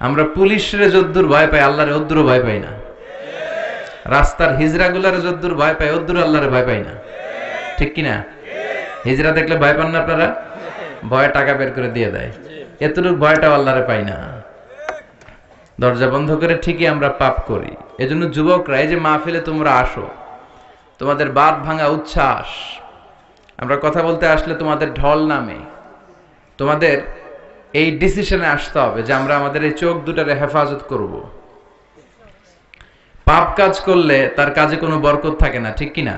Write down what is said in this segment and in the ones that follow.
আমরা পুলিশরে যদ্দুর ভয় পাই, আল্লাহরে অদ্দুর ভয় পাই না। রাস্তার হিজড়াগুলারে যদ্দুর ভয় পাই, অদ্দুর আল্লাহরে ভয় পাই না। ঠিক কিনা? হিজড়া দেখলে ভয় পান না আপনারা? ভয়ে টাকা বের করে দিয়ে দেয়, এতটুকু ভয়টা আল্লাহরে পাই না। দরজা বন্ধ করে ঠিকই আমরা পাপ করি। এজন্য যুবকরা, এই যে মাহফিলে তোমরা আসো, তোমাদের বাদ ভাঙা উচ্ছ্বাস, আমরা কথা বলতে আসলে তোমাদের ঢল নামে। তোমাদের এই ডিসিশনে আসতে হবে যে আমরা আমাদের এই চোখ দুটারে হেফাজত করব। পাপ কাজ করলে তার কাজে কোনো বরকত থাকে না, ঠিক কিনা?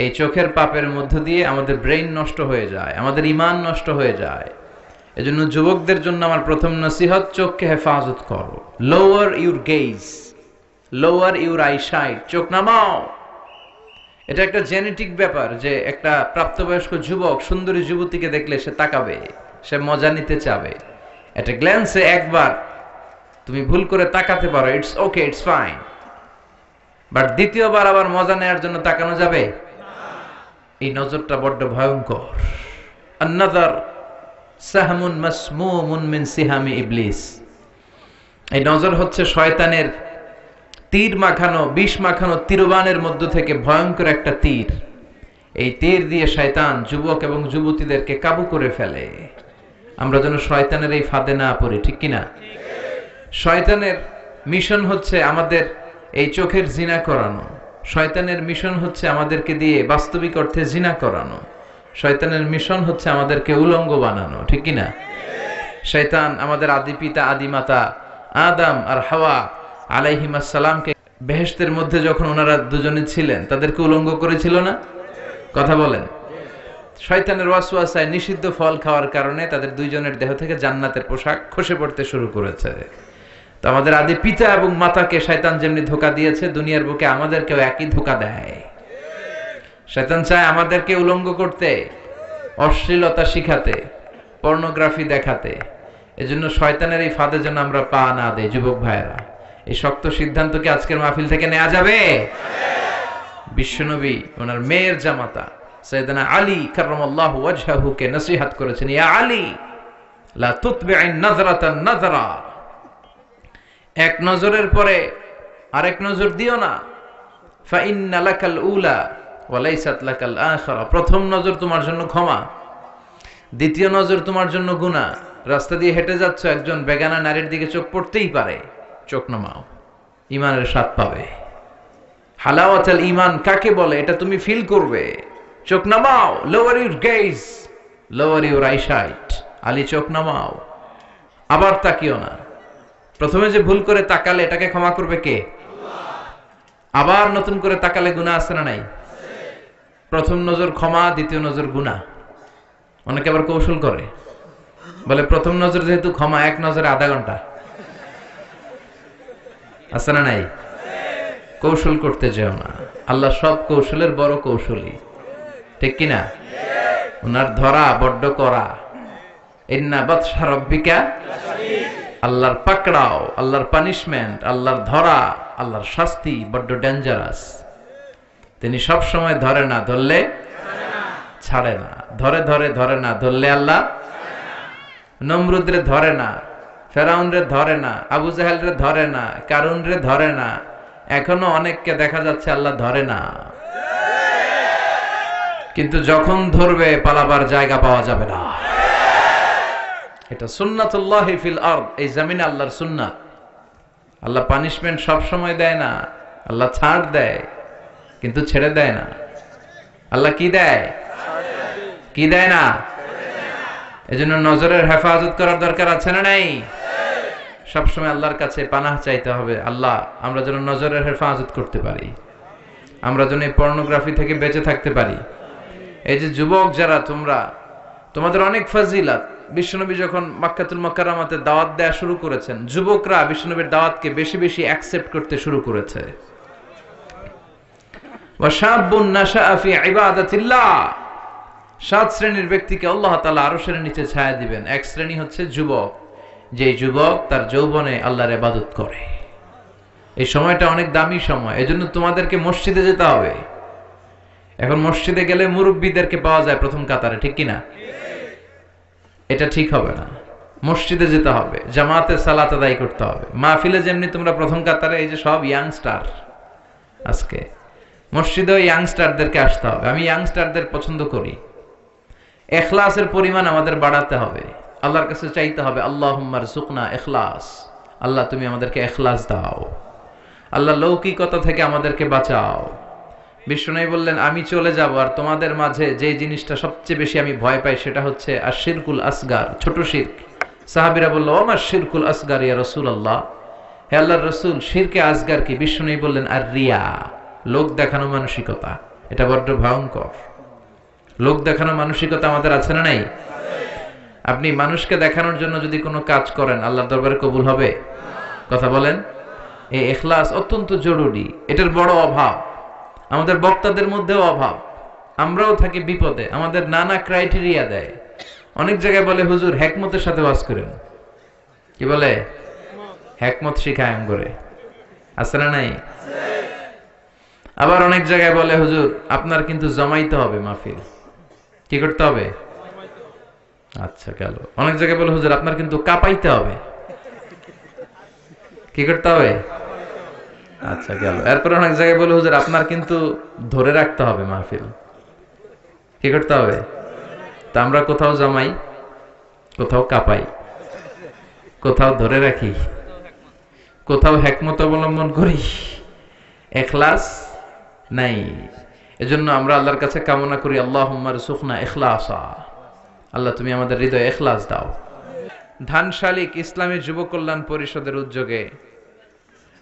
এই চোখের পাপের মধ্য দিয়ে আমাদের ব্রেইন নষ্ট হয়ে যায়, আমাদের ঈমান নষ্ট হয়ে যায়। এজন্য যুবকদের জন্য আমার প্রথম নসিহত, চোখকে হেফাজত করো। Lower your gauge, lower your eyesight, চোখ নামাও। এটা একটা জেনেটিক ব্যাপার যে একটা প্রাপ্তবয়স্ক যুবক সুন্দরী যুবতীকে দেখলে সে তাকাবে, সে মজা নিতে চাবে। একটা গ্ল্যান্সে একবার তুমি ভুল করে তাকাতে পারো, it's okay, it's fine. But দ্বিতীয়বার আবার মজা নেওয়ার জন্য তাকানো যাবে? এই নজরটা বড্ড ভয়ঙ্কর। আন-নাযার সাহমুন মাসমুমুন মিন সিহামি ইবলিস। এই নজর হচ্ছে শয়তানের তীর মাখানো, বিষ মাখানো তীরবানের মধ্য থেকে ভয়ঙ্কর একটা তীর। এই তীর দিয়ে শয়তান যুবক এবং যুবতীদেরকে কাবু করে ফেলে। আমরা যেন শয়তানের এই ফাঁদে না পড়ি, ঠিক কিনা? শয়তানের মিশন হচ্ছে আমাদের এই চোখের জিনা করানো। শয়তানের মিশন হচ্ছে আমাদেরকে দিয়ে বাস্তবিক অর্থে জিনা করানো। শয়তানের মিশন হচ্ছে আমাদেরকে উলঙ্গ বানানো, ঠিক কিনা? শয়তান আমাদের আদি পিতা আদি মাতা আদম আর হাওয়া আলাইহিমাস সালামকে বেহেশতের মধ্যে যখন ওনারা দুজনে ছিলেন তাদেরকে উলঙ্গ করেছিল না? কথা বলেন। শয়তানের ওয়াসওয়াসায় নিষিদ্ধ ফল খাওয়ার কারণে তাদের দুইজনের দেহ থেকে জান্নাতের পোশাক খসে পড়তে শুরু করেছে। তো আমাদের আদি পিতা এবং মাতাকে শয়তান যেমনি ধোঁকা দিয়েছে, দুনিয়ার বুকে আমাদেরকেও একই ধোঁকা দেয়। শয়তান চায় আমাদেরকে উলঙ্গ করতে, অশ্লীলতা শিখাতে, পর্নোগ্রাফি দেখাতে। এজন্য শয়তানের এই ফাঁদে যেন আমরা পা না দেই। যুবক ভাইয়েরা, এই শক্ত সিদ্ধান্ত কি আজকের মাহফিল থেকে নেওয়া যাবে? বিশ্বনবী ওনার মেয়ের জামাতা সাইয়েদনা আলী কাররামাল্লাহু ওয়াজহাহু কে নসিহত করেছেন, ইয়া আলী লা তুতবি'আন নাযরাতান নাযরা, এক নজরের পরে আরেক নজর দিও না। ফা ইন্না লাকাল উলা ওয়া লাইসাত লাকাল আখিরা, প্রথম নজর তোমার জন্য ক্ষমা, দ্বিতীয় নজর তোমার জন্য গুনাহ। রাস্তা দিয়ে হেঁটে যাচ্ছ, একজন বেগানা নারীর দিকে চোখ পড়তেই পারে, চোখ নামাও, ঈমানের স্বাদ পাবে। হালাওয়াতুল ঈমান কাকে বলে এটা তুমি ফিল করবে। চোখ নামাও, lower your gauge, lower your eyesight. Ali চোখ নামাও, আবার তাকিও না। প্রথমে যে ভুল করে তাকালে এটাকে ক্ষমা করবে কে? আবার নতুন করে তাকালে গুনাহ আছে না নাই? প্রথম নজর ক্ষমা, দ্বিতীয় নজর গুনাহ। অনেকে আবার কৌশল করে, বলে প্রথম নজর যেহেতু ক্ষমা, এক নজরে আধা ঘন্টা। আছে না নাই? কৌশল করতে যেও না। আল্লাহ সব কৌশলের বড় কৌশলী, ঠিক কিনা? ওনার ধরা বড্ড করা। ইন্না বাতশা রাব্বিকা, আল্লাহর পাকড়াও, আল্লাহর পানিশমেন্ট, আল্লাহর ধরা, আল্লাহর শাস্তি বড্ড ডেঞ্জারাস। তিনি সব সময় ধরে না, ধরলে ছাড়ে না। ধরে ধরে ধরে না, ধরলে আল্লাহ। নমরুদরে ধরে না, ফেরাউনরে ধরে না, আবু জাহেলরে ধরে না, কারুনরে ধরে না। এখনো অনেককে দেখা যাচ্ছে আল্লাহ ধরে না, কিন্তু যখন ধরবে পালাবার জায়গা পাওয়া যাবে না। এটা সুন্নাতুল্লাহি ফিল আরদ, এই জমিনে আল্লাহর সুন্নাত। আল্লাহ পানিশমেন্ট সব সময় দেয় না, আল্লাহ ছাড় দেয় কিন্তু ছেড়ে দেয় না। আল্লাহ কি দেয়? কি দেয় না। এজন্য নজরের হেফাজত করার দরকার আছে না নাই? সবসময় আল্লাহর কাছে পানাহ চাইতে হবে, আল্লাহ আমরা যেন নজরের হেফাজত করতে পারি, আমরা যেন এই পর্নোগ্রাফি থেকে বেঁচে থাকতে পারি। এই যে যুবক যারা তোমরা, তোমাদের অনেক ফাজিলাত। বিশ্বনবী যখন মক্কাতুল মুকাররমাতে দাওয়াত দেয়া শুরু করেছেন, যুবকরা বিশ্বনবীর দাওয়াতকে বেশি বেশি অ্যাকসেপ্ট করতে শুরু করেছে। ওয়া শাবুন নাশাআ ফি ইবাদাতিল্লাহ, 7 শ্রেণীর ব্যক্তিকে আল্লাহ তাআলা আরশের নিচে ছায়া দিবেন। এক শ্রেণী হচ্ছে যুবক, যে যুবক তার যৌবনে আল্লাহর ইবাদত করে। এই সময়টা অনেক দামি সময়, এজন্য তোমাদেরকে মসজিদে যেতে হবে। এখন মসজিদে গেলে মুরব্বীদেরকে পাওয়া যায় প্রথম কাতারে, ঠিক কিনা? এটা ঠিক হবে না। মসজিদে যেতে হবে, জামাতে সালাত আদায় করতে হবে। মাহফিলে যেমনি তোমরা প্রথম কাতারে, এই যে সব ইয়াংস্টার আজকে, মসজিদেও ইয়াংস্টারদেরকে আসতে হবে। আমি ইয়াংস্টারদের পছন্দ করি। ইখলাসের পরিমাণ আমাদের বাড়াতে হবে। আল্লাহর কাছে চাইতে হবে, আল্লাহুম্মা রযুকনা ইখলাস, আল্লাহ তুমি আমাদেরকে ইখলাস দাও। আল্লাহ লৌকিকতা থেকে আমাদেরকে বাঁচাও। বিষ্ণু বললেন, আমি চলে যাব আর তোমাদের মাঝে যে জিনিসটা সবচেয়ে বেশি আমি ভয় পাই সেটা হচ্ছে আশিরকুল আসগার, ছোট শিরক। সাহাবীরা বলল, ওমা শিরকুল আসগার ইয়া রাসূলুল্লাহ, হে আল্লাহর রাসূল, শিরকে আসগার কি? বিষ্ণু বললেন, আর রিয়া, লোক দেখানো মানসিকতা। এটা বড্ড ভয়ঙ্কর। লোক দেখানো মানসিকতা আমাদের আছে না নাই? আপনি মানুষকে দেখানোর জন্য যদি কোনো কাজ করেন, আল্লাহর দরবারে কবুল হবে? কথা বলেন। এই ইখলাস অত্যন্ত জরুরি। এটার বড় অভাব আমাদের বক্তাদের মধ্যেও অভাব। আমরাও থাকি বিপদে, আমাদের নানা ক্রাইটেরিয়া দেয়। অনেক জায়গায় বলে, হুজুর হিকমতের সাথে ওয়াজ করেন। কি বলে? হিকমত শিখায় আম করে, আছে না নাই? আবার অনেক জায়গায় বলে, হুজুর আপনার কিন্তু জমাইতে হবে মাহফিল। কি করতে হবে? আচ্ছা গেল। অনেক জায়গায় বলে, হুজুর আপনার কিন্তু কাঁপাইতে হবে। কি করতে হবে? আচ্ছা গেল। এরপর অনেক জায়গায় বলে, হুজুর আপনার কিন্তু ধরে রাখতে হবে মাহফিল। কি করতে হবে? তা আমরা কোথাও জমাই, কোথাও কাঁপাই, কোথাও ধরে রাখি, কোথাও হিকমত অবলম্বন করি, ইখলাস নাই। এজন্য আমরা আল্লাহর কাছে কামনা করি, আল্লাহুম্মা রযুকনা ইখলাসা, আল্লাহ তুমি আমাদের হৃদয়ে ইখলাস দাও। ধানশালিক ইসলামী যুব কল্যাণ পরিষদের উদ্যোগে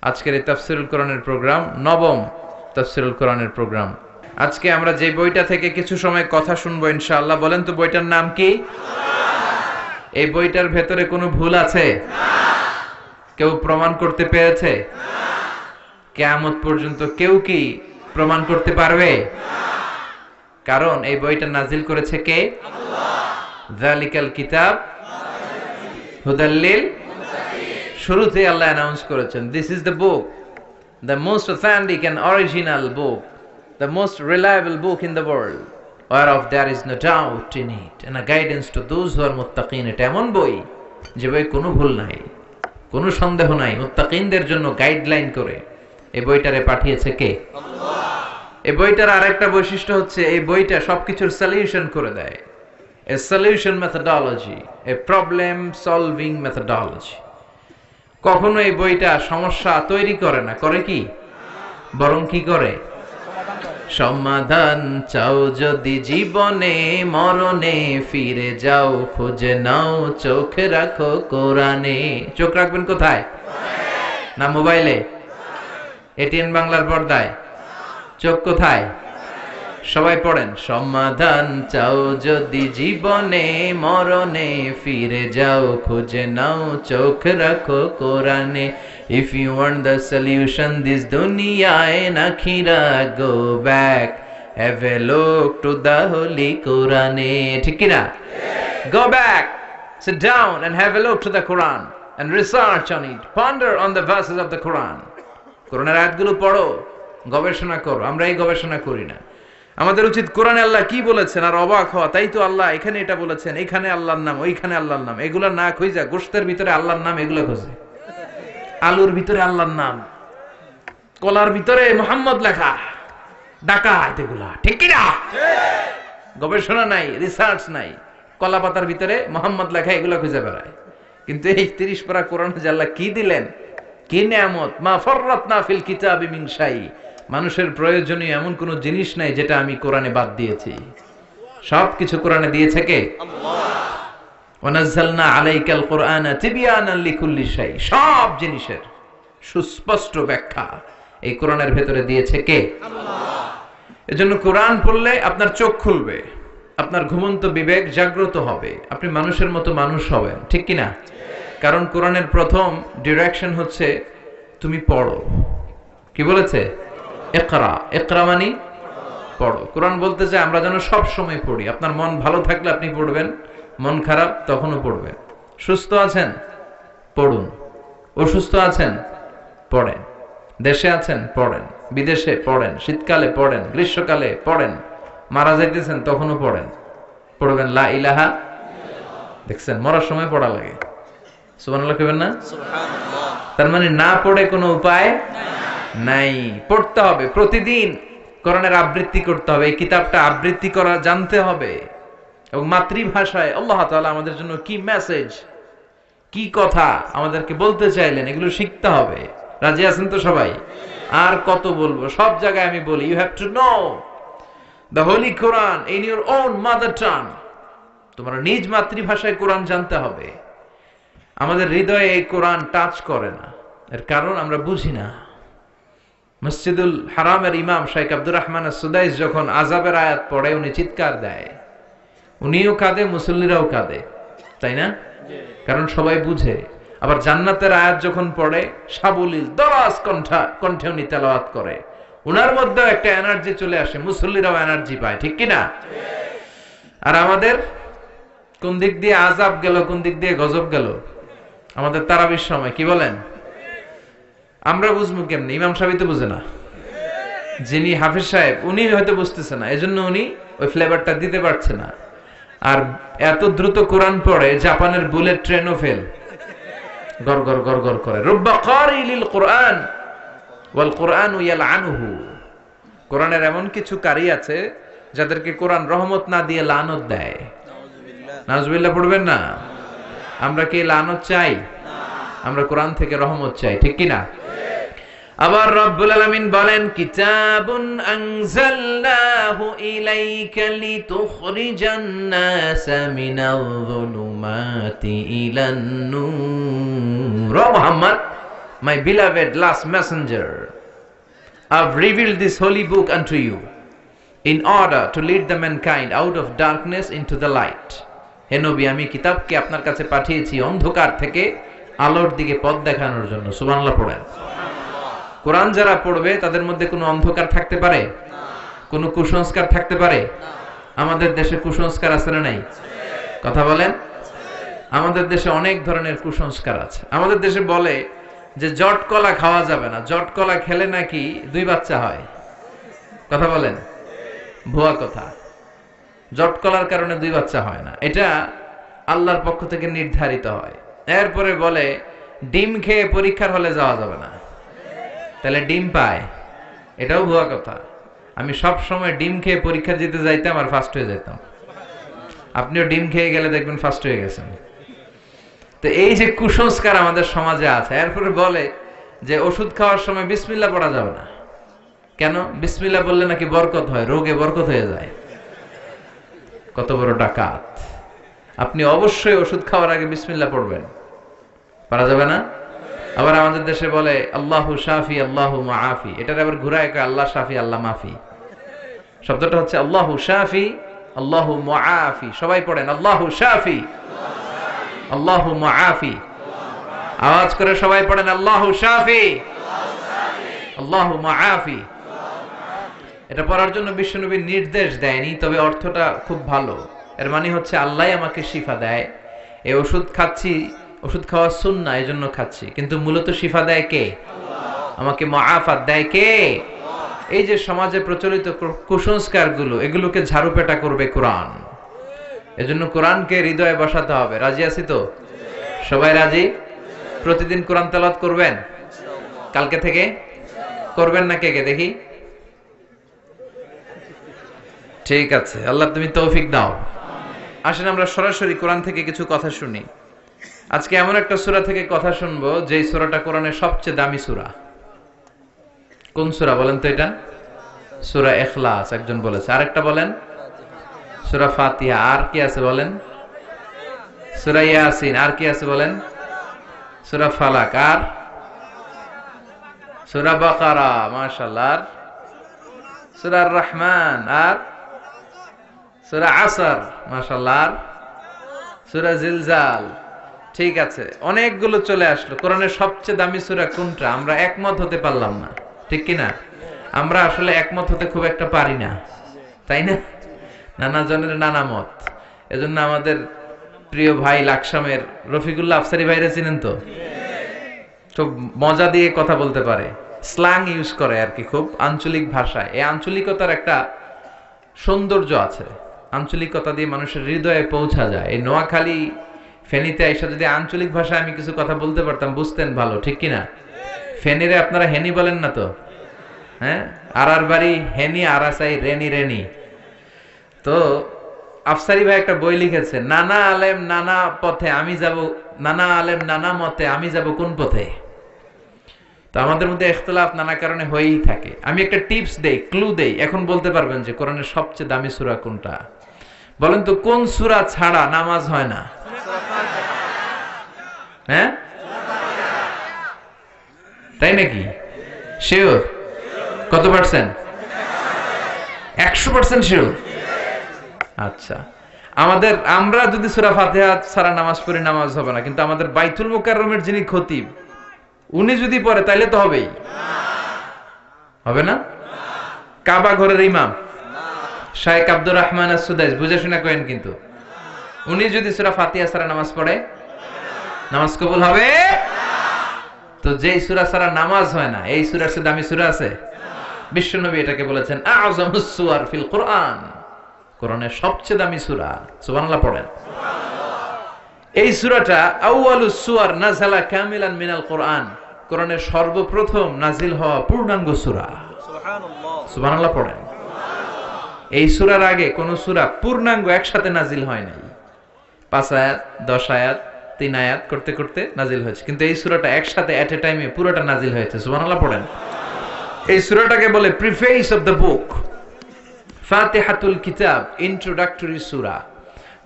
আজকের এই তাফসীরুল কোরআনের প্রোগ্রাম, নবম তাফসীরুল কোরআনের প্রোগ্রাম। আজকে আমরা যে বইটা থেকে কিছু সময় কথা শুনবো ইনশাআল্লাহ, বলেন তো বইটার নাম কি? এই বইটার ভেতরে কোনো ভুল আছে? কেউ প্রমাণ করতে পেরেছে? কিয়ামত পর্যন্ত কেউ কি প্রমাণ করতে পারবে? কারণ এই বইটা নাজিল করেছে কে? যালিকাল কিতাব হুদাল লিল মুত্তাকিন। শুরুতে আল্লাহ অ্যানাউন্স করেছেন, this is the book, the most authentic and original book, the most reliable book in the world, whereof there is no doubt in it, and a guidance to those who are muttaqin। এটা এমন বই যে বই কোনো ভুল নাই, কোনো সন্দেহ নাই, মুত্তাকিনদের জন্য গাইডলাইন করে এই বইটারে পাঠিয়েছে কে? আল্লাহ। এই বইটার আরেকটা বৈশিষ্ট্য হচ্ছে, এই বইটা সবকিছুর সলিউশন করে দেয়। A solution methodology, a problem solving methodology। কখনো এই বইটা সমস্যা তৈরি করে না, করে কি? বরং কি করে? সমাধান চাও যদি জীবনে, মরণে ফিরে যাও, খুঁজে নাও চোখ রাখো কোরআনে। চোখ রাখবেন কোথায়? না মোবাইলে, এটিএন বাংলার পর্দায়? চোখ কোথায়? সবাই পড়েন, সমাধান চাও যদি জীবনে, মরণে ফিরে যাও, খুঁজে নাও চোখ রাখো কোরআনে। If you want the solution this dunya and akhirah, go back, have a look to the holy Quran। ঠিক কি না? Go back, sit down and have a look to the Quran and research on it, ponder on the verses of the Quran। কোরআনের আয়াতগুলো পড়ো, গবেষণা করো। আমরা এই গবেষণা করি না। আমাদের উচিত কোরআনে আল্লাহ কি বলেছেন আর অবাক হওয়া, তাই তো আল্লাহ এখানে এটা বলেছেন, এখানে আল্লাহর নাম, ওইখানে আল্লাহর নাম। এগুলা না খুঁজা গোশতের ভিতরে আল্লাহর নাম এগুলো খোঁজে, আলুর ভিতরে আল্লাহর নাম, কলার ভিতরে মুহাম্মদ লেখা, ডাকাত এগুলা। ঠিক কি না? গবেষণা নাই, রিসার্চ নাই, কলা পাতার ভিতরে মুহাম্মদ লেখা, এগুলা খুঁজে বেড়ায়। কিন্তু এই 30 পারা কোরআনে যে আল্লাহ কি দিলেন, কি নিয়ামত, মা ফাররাতনা ফিল কিতাবি মিন শাই, মানুষের প্রয়োজনীয় এমন কোন জিনিস নাই যেটা আমি কোরআনে বাদ দিয়েছি। সবকিছু কোরআনে দিয়েছে কে? আল্লাহ। ওয়ানাজ্জালনা আলাইকাল কুরআনা তিবয়ানান লিকুল্লি শাই, সব জিনিসের সুস্পষ্ট ব্যাখ্যা এই কোরআনের ভেতরে দিয়েছে কে? আল্লাহ। এজন্য কোরআন পড়লে আপনার চোখ খুলবে, আপনার ঘুমন্ত বিবেক জাগ্রত হবে, আপনি মানুষের মতো মানুষ হবেন। ঠিক কি না? কারণ কোরআনের প্রথম ডিরেকশন হচ্ছে তুমি পড়ো। কি বলেছে? ইকরা। ইকরা মানে পড়ো। কোরআন বলতে চায় আমরা যেন সব সময় পড়ি। আপনার মন ভালো থাকলে আপনি পড়বেন, মন খারাপ তখনও পড়বেন। সুস্থ আছেন পড়ুন, অসুস্থ আছেন পড়েন, দেশে আছেন পড়েন, বিদেশে পড়েন, শীতকালে পড়েন, গ্রীষ্মকালে পড়েন, মারা যাইতেছেন তখনও পড়েন। পড়বেন লা ইলাহা। দেখছেন, মরার সময় পড়া লাগে। সুবহানাল্লাহ কইবেন না? সুবহানাল্লাহ। তার মানে না পড়ে কোনো উপায় নাই, পড়তে হবে প্রতিদিন। কোরআনের আবৃত্তি করতে হবে, এই কিতাবটা আবৃত্তি করা জানতে হবে, এবং মাতৃভাষায় আল্লাহ তাআলা আমাদের জন্য কি মেসেজ, কি কথা আমাদেরকে বলতে চাইলেন এগুলো শিখতে হবে। রাজি আছেন তো সবাই? আর কত বলবো, সব জায়গায় আমি বলি you have to know the holy Quran in your own mother tongue. তোমার নিজ মাতৃভাষায় কোরআন জানতে হবে। আমাদের হৃদয়ে এই কোরআন টাচ করে না, এর কারণ আমরা বুঝি না। মসজিদুল হারামের ইমাম শাইখ আব্দুর রহমান as-সুদাইস যখন আযাবের আয়াত পড়ে উনি চিৎকার দেয়, উনিও কাঁদে, মুসল্লিরাও কাঁদে, তাই না? কারণ সবাই বুঝে। আবার জান্নাতের আয়াত যখন পড়ে সাবলীল দরাজ কণ্ঠে উনি তেলাওয়াত করে, উনার মধ্যেও একটা এনার্জি চলে আসে, মুসল্লিরাও এনার্জি পায়, ঠিক কিনা? আর আমাদের কোন দিক দিয়ে আযাব গেল, কোন দিক দিয়ে গজব গেল আমাদের তারাবির সময়, কি বলেন? আমরা বুঝবো কেমনে? ইমাম সাহেব তো বুঝে না, যিনি হাফিজ সাহেব উনি হয়তো বুঝতেছে না, এজন্য উনি ওই ফ্লেভারটা দিতে পারছে না। আর এত দ্রুত কোরআন পড়ে জাপানের বুলেট ট্রেনও ফেল, গর গর গর গর করে। রুব্বা কারিলিল কোরআন ওয়াল কোরআনু ইয়ালআনুহু। কোরআনের এমন কিছু কারি আছে যাদেরকে কোরআন রহমত না দিয়ে লানত দেয়। নাউজুবিল্লাহ পড়বেন না? আমরা কি লানত চাই? আমরা কোরআন থেকে রহমত চাই, ঠিক কি না? আবার রব্বুল আলামিন বলেন কিতাবুন আনজালনাহু ইলাইকা লিতুখরিজান নাসা মিনাল যুলুমাতি ইলান নূর। ও Muhammad, my beloved last messenger, I've revealed this holy book unto you in order to lead the mankind out of darkness into the light. হে নবী, আমি কিতাবকে আপনার কাছে পাঠিয়েছি অন্ধকার থেকে আলোর দিকে পথ দেখানোর জন্য। সুবহানাল্লাহ পড়েন। কোরআন যারা পড়বে তাদের মধ্যে কোনো অন্ধকার থাকতে পারে? কোনো কুসংস্কার থাকতে পারে? আমাদের দেশে কুসংস্কার আছে না নাই? কথা বলেন। আমাদের দেশে অনেক ধরনের কুসংস্কার আছে। আমাদের দেশে বলে যে জট কলা খাওয়া যাবে না, জট কলা খেলে নাকি 2 বাচ্চা হয়। কথা বলেন। ভুয়া কথা। জট কলার কারণে 2 বাচ্চা হয় না, এটা আল্লাহর পক্ষ থেকে নির্ধারিত হয়। এরপরে বলে ডিম খেয়ে পরীক্ষার হলে যাওয়া যাবে না, তাহলে ডিম পায়, এটাও ভুয়া কথা। আমি সব সময় ডিম খেয়ে পরীক্ষা দিতে যাইতাম আর ফার্স্ট হয়ে যেতাম। আপনিও ডিম খেয়ে গেলে দেখবেন ফার্স্ট হয়ে গেছেন। তো এই যে কুসংস্কার আমাদের সমাজে আছে। এরপরে বলে যে ওষুধ খাওয়ার সময় বিসমিল্লাহ পড়া যাবে না। কেন? বিসমিল্লাহ বললে নাকি বরকত হয়, রোগে বরকত হয়ে যায়। কত বড় ডাকাত! আপনি অবশ্যই ওষুধ খাওয়ার আগে বিসমিল্লাহ পড়বেন, পারা যাবে না? আবার আমাদের দেশে বলে আল্লাহু শাফি আল্লাহু মুআফি, এটার আবার ঘুরায় কয় আল্লাহ শাফি আল্লাহ মাফি। শব্দটা হচ্ছে আল্লাহু শাফি আল্লাহু মুআফি। সবাই পড়েন আল্লাহু শাফি আল্লাহু মুআফি। আওয়াজ করে সবাই পড়েন আল্লাহু শাফি আল্লাহু মুআফি। এটা পড়ার জন্য বিশ্বনবী নির্দেশ দেয়নি, তবে অর্থটা খুব ভালো। এর মানে হচ্ছে আল্লাহই আমাকে শিফা দেয়। এই ওষুধ খাচ্ছি, ওষুধ খাওয়া সুন্নাহ, এজন্য খাচ্ছি, কিন্তু মূলত শিফা দেয় কে? আমাকে মুআফাত দেয় কে? এই যে সমাজে প্রচলিত কুসংস্কার গুলো, এগুলোকে ঝাড়ুপেটা করবে কোরআন। এজন্য কোরআনকে হৃদয়ে বসাতে হবে। রাজি আছি তো? সবাই রাজি? প্রতিদিন কোরআন তেলাওয়াত করবেন? কালকে থেকে করবেন না? কে কে দেখি? ঠিক আছে, আল্লাহ তুমি তৌফিক দাও। আসেন আমরা সরাসরি কোরআন থেকে কিছু কথা শুনি। আজকে এমন একটা সূরা থেকে কথা শুনবো যে সূরাটা কোরআনের সবচেয়ে দামি সূরা। কোন সূরা বলেন তো? এটা সূরা ইখলাস একজন বলেছে, আরেকটা বলেন সূরা ফাতিহা, আর কি আছে বলেন? সূরা ইয়াসিন, আর কি আছে বলেন? সূরা ফালাক, আর সূরা বাকারা, মাশাআল্লাহ, আর সূরা আর রহমান, আর সূরা আসর, মাশাআল্লাহ, আর সূরা জিলজাল। ঠিক আছে, অনেকগুলো চলে আসলো। কোরআনের সবচেয়ে দামি সূরা কোনটা? আমরা একমত হতে পারলাম না, ঠিক কি না? আমরা আসলে একমত হতে খুব একটা পারি না, তাই না? নানা জনের নানা মত। এজন্য আমাদের প্রিয় ভাই লাকসামের রফিকুল্লাহ আফসারি ভাইরা চিনেন তো? খুব মজা দিয়ে কথা বলতে পারে, স্ল্যাং ইউজ করে আর কি, খুব আঞ্চলিক ভাষায়। এই আঞ্চলিকতার একটা সৌন্দর্য আছে, আঞ্চলিকতা দিয়ে মানুষের হৃদয়ে পৌঁছা যায়। এই নোয়াখালী ফেনীতে আইসা যদি আঞ্চলিক ভাষায় আমি কিছু কথা বলতে পারতাম, বুঝতেন ভালো, ঠিক কিনা? ফেনীরে আপনারা হেনি বলেন না তো? হ্যাঁ, আর বাড়ি হেনি, আরাসাই রেনি রেনি। তো আফসারি ভাই একটা বই লিখেছে, নানা আলেম নানা পথে আমি যাব, নানা আলেম নানা মতে আমি যাব কোন পথে। তো আমাদের মধ্যে ইখতিলাফ নানা কারণে হয়েই থাকে। আমি একটা টিপস দেই, ক্লু দেই, এখন বলতে পারবেন যে কোরআনের সবচেয়ে দামি সূরা কোনটা। বলেন তো কোন সূরা ছাড়া নামাজ হয় না? হ্যাঁ, তাই নাকি? শিওর? কত পার্সেন্ট? 100% শিওর? আচ্ছা, আমরা যদি সূরা ফাতিহা ছাড়া নামাজ পড়ি নামাজ হবে না, কিন্তু আমাদের বাইতুল মুকাররমের যিনি খতিব উনি যদি পড়ে তাইলে তো হবেই, হবে না? কাবা ঘরের ইমাম শাইখ আব্দুর রহমান আস-সুদাইস, বুঝে শুনে করেন, কিন্তু উনি যদি সূরা ফাতিহা ছাড়া নামাজ পড়ে নামাজ কবুল হবে? তো যেই সূরা ছাড়া নামাজ হয় না, এই সূরার চেয়ে দামি সূরা আছে? বিশ্বনবী এটাকে বলেছেন আযমুস সুওয়ার ফিল কুরআন, কোরআনের সবচেয়ে দামি সূরা। সুবহানাল্লাহ পড়েন। এই সূরাটা আউয়ালুস সুওয়ার নাযালা কামিলান মিনাল কুরআন, কোরআনের সর্বপ্রথম নাজিল হওয়া পূর্ণাঙ্গ সূরা। সুবহানাল্লাহ, সুবহানাল্লাহ পড়েন। এই সূরার আগে কোন সূরা পূর্ণাঙ্গ একসাথে নাজিল হয় নাই। 5 আয়াত, 10 আয়াত, 3 আয়াত করতে করতে নাজিল হয়েছে, কিন্তু এই সূরাটা একসাথে এট এ টাইমে পুরোটা নাজিল হয়েছে। সুবহানাল্লাহ পড়েন। এই সূরাটাকে বলে প্রিফেস অফ দ্য বুক, ফাতিহাতুল কিতাব, ইন্ট্রোডাক্টরি সূরা।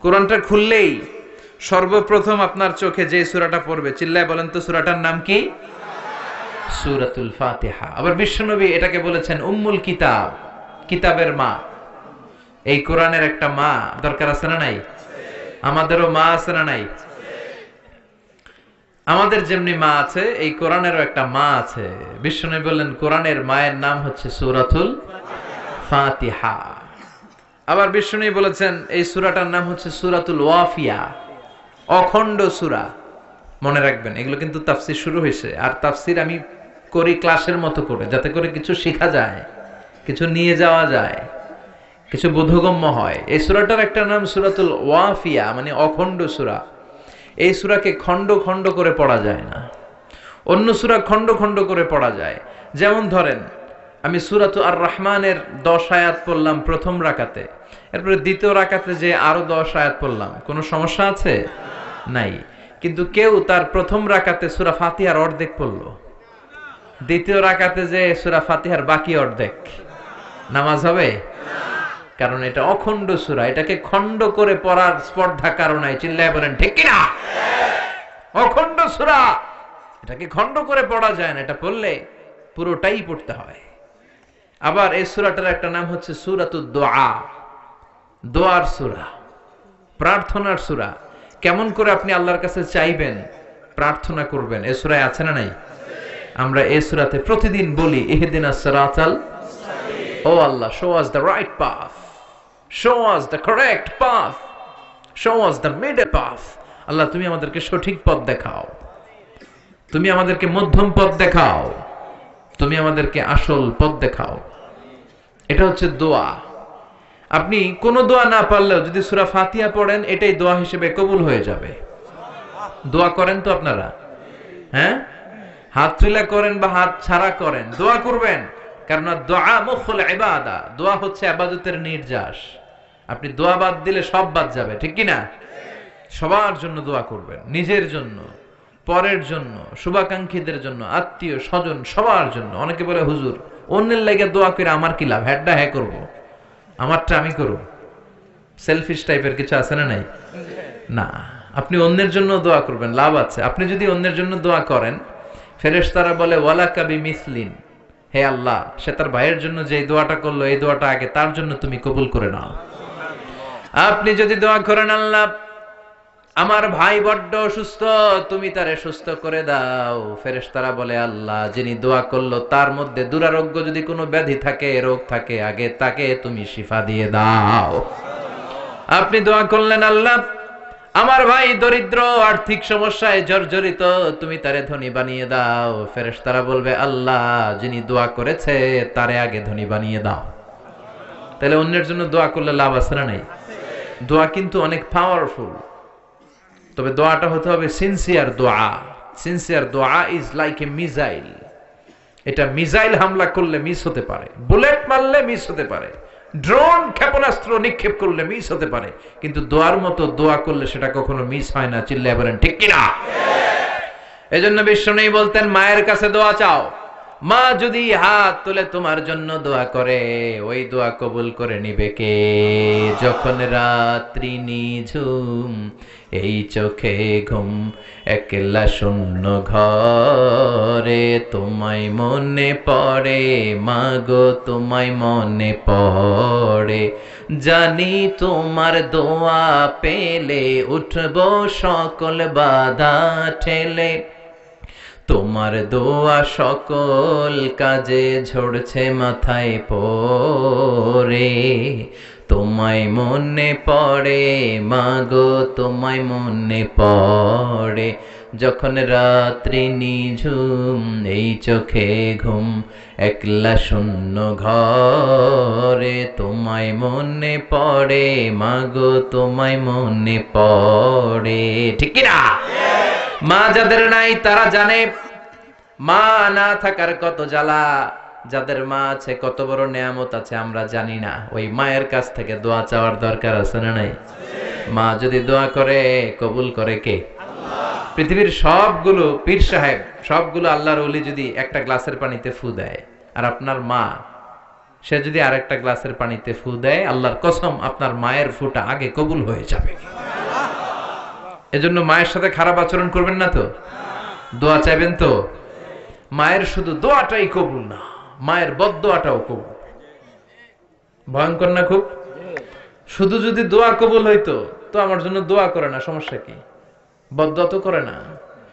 কোরআনটা খুললেই সর্বপ্রথম আপনার চোখে যে সূরাটা পড়বে, চিল্লায় বলেন তো সূরাটার নাম কি? সূরাতুল ফাতিহা। আবার বিশ্বনবী এটাকে বলেছেন উম্মুল কিতাব, কিতাবের মা। এই কোরআনের একটা মা দরকার আছে না নাই? আমাদেরও মা আছে না নাই? আমাদের যেমনি মা আছে, এই কোরআনেরও একটা মা আছে। বিশ্বনবী বললেন কোরআনের মায়ের নাম হচ্ছে সূরাতুল ফাতিহা। আবার বিশ্বনবী বলেছেন এই সূরাটার নাম হচ্ছে সূরাতুল ওয়াফিয়া, অখণ্ড সূরা। মনে রাখবেন, এগুলো কিন্তু তাফসীর শুরু হয়েছে, আর তাফসীর আমি করি ক্লাসের মতো করে, যাতে করে কিছু শেখা যায়, কিছু নিয়ে যাওয়া যায়, কিছু বোধগম্য হয়। এই সূরাটার একটা নাম সূরাতুল ওয়াফিয়া, মানে অখণ্ড সূরা। এই সূরাকে খণ্ড খণ্ড করে পড়া যায় না, অন্য সূরা খণ্ড খণ্ড করে পড়া যায়। যেমন ধরেন, আমি সূরাতুল আর রহমানের 10 আয়াত পড়লাম প্রথম রাকাতে, এরপরে দ্বিতীয় রাকাতে যে আরো 10 আয়াত পড়লাম, কোনো সমস্যা আছে? নাই। কিন্তু কেউ তার প্রথম রাকাতে সূরা ফাতিহার অর্ধেক পড়ল, দ্বিতীয় রাকাতে যে সূরা ফাতিহার বাকি অর্ধেক, নামাজ হবে? কারণ এটা অখণ্ড সূরা, এটাকে খণ্ড করে পড়ার স্পর্ধা কারণ নাই। চিল্লায় বলেন ঠিক কিনা? অখণ্ড সূরা, এটাকে খণ্ড করে পড়া যায় না, এটা পড়লে পুরোটাই পড়তে হয়। আবার এই সূরাটার একটা নাম হচ্ছে সূরাতুদ দুআ, দোয়ার সূরা, প্রার্থনার সূরা। কেমন করে আপনি আল্লাহর কাছে চাইবেন, প্রার্থনা করবেন, এই সূরায় আছে না নাই? আমরা এই সূরাতে প্রতিদিন বলি ইহদিনাস সিরাতাল, ও আল্লাহ, show us the right path, show us the correct path, show us the middle path। আল্লাহ তুমি আমাদেরকে সঠিক পথ দেখাও, তুমি আমাদেরকে মধ্যম পথ দেখাও, তুমি আমাদেরকে আসল পথ দেখাও। এটা হচ্ছে দোয়া। আপনি কোন দোয়া না পারলেও যদি সূরা ফাতিহা পড়েন, এটাই দোয়া হিসেবে কবুল হয়ে যাবে। দোয়া করেন তো আপনারা? হ্যাঁ, হাত তুলে করেন বা হাত ছাড়া করেন, দোয়া করবেন। কারণ দোয়া মুখুল ইবাদা, দোয়া হচ্ছে ইবাদতের নির্যাস। আপনি দোয়া বাদ দিলে সব বাদ যাবে, ঠিক কি না? সবার জন্য দোয়া করবেন, নিজের জন্য, পরের জন্য, শুভাকাঙ্ক্ষীদের জন্য, আত্মীয় স্বজন, সবার জন্য। অনেকে বলে হুজুর অন্যের লাগে দোয়া করে আমার কি লাভ, হ্যাড্ডা হ্যাঁ করবো, আমারটা আমি করব। সেলফিশ টাইপের কিছু আছে না নাই? না, আপনি অন্যের জন্য দোয়া করবেন, লাভ আছে। আপনি যদি অন্যের জন্য দোয়া করেন, ফেরেশতারা বলে ওয়ালাকা বিমিসলিন, হে আল্লাহ, সে তার ভাইয়ের জন্য যে দোয়াটা করলো, এই দোয়াটা আগে তার জন্য তুমি কবুল করে নাও। আপনি যদি দোয়া করেন আল্লাহ আমার ভাই বড্ড অসুস্থ, তুমি তারে সুস্থ করে দাও, ফেরেশতারা বলে আল্লাহ যিনি দোয়া করলো তার মধ্যে দুরারোগ্য যদি কোনো ব্যাধি থাকে, রোগ থাকে, আগে তাকে তুমি শিফা দিয়ে দাও। আপনি দোয়া করলেন আল্লাহ আমার ভাই দরিদ্র, আর্থিক সমস্যায় জর্জরিত, তুমি তারে ধনী বানিয়ে দাও, ফেরেশতারা বলবে আল্লাহ যিনি দোয়া করেছে তারে আগে ধনী বানিয়ে দাও। তাহলে অন্যের জন্য দোয়া করলে লাভ আছে না নাই? দোয়া কিন্তু অনেক পাওয়ারফুল। তবে দোয়াটা হতে হবে সিনসিয়ার দোয়া। সিনসিয়ার দোয়া ইজ লাইক এ মিসাইল। এটা মিসাইল হামলা করলে মিস হতে পারে, বুলেট মারলে মিস হতে পারে, ড্রোন ক্ষেপণাস্ত্র নিক্ষেপ করলে মিস হতে পারে, কিন্তু দোয়ার মতো দোয়া করলে সেটা কখনো মিস হয় না। চিল্লায় বলেন ঠিক কিনা? এজন্য বিষ্ণু বলতেন মায়ের কাছে দোয়া চাও। মা যদি হাত তুলে তোমার জন্য দোয়া করে, ওই দোয়া কবুল করে নিবে কে? যখন রাত্রি নিঝুম, এই চোখে ঘুম, একলা শূন্য ঘরে, তোমায় মনে পড়ে মাগো, তোমায় মনে পড়ে, জানি তোমার দোয়া পেলে উঠবো সকল বাধা ঠেলে, তোমার দোয়া সকল কাজে ঝরছে মাথায় পড়ে, তোমায় মনে পড়ে মাগো, তোমায় মনে পড়ে, যখন রাত্রি নিঝুম, এই চোখে ঘুম, একলা শূন্য ঘরে, তোমায় মনে পড়ে মাগো, তোমায় মনে পড়ে। ঠিক কিনা? মা যাদের নাই তারা জানে মা না থাকার কত জ্বালা, যাদের মা আছে কত বড় নেয়ামত আছে আমরা জানি না। ওই মায়ের কাছ থেকে দোয়া চাওয়ার দরকার আছে না নাই? মা যদি দোয়া করে, কবুল করে কে? পৃথিবীর সবগুলো পীর সাহেব, সবগুলো আল্লাহর ওলি যদি একটা গ্লাসের পানিতে ফু দেয়, আর আপনার মা সে যদি আরেকটা গ্লাসের পানিতে ফু দেয়, আল্লাহর কসম আপনার মায়ের ফুটা আগে কবুল হয়ে যাবে। এজন্য মায়ের সাথে খারাপ আচরণ করবেন না তো, দোয়া চাইবেন তো। মায়ের শুধু দোয়াটাই কবুল না, মায়ের বদদোয়াটাও কবুল। ভয়ঙ্কর না খুব? শুধু যদি দোয়া কবুল হইতো তো আমার জন্য দোয়া করে না, সমস্যা কি? বদদোয়া তো করে না,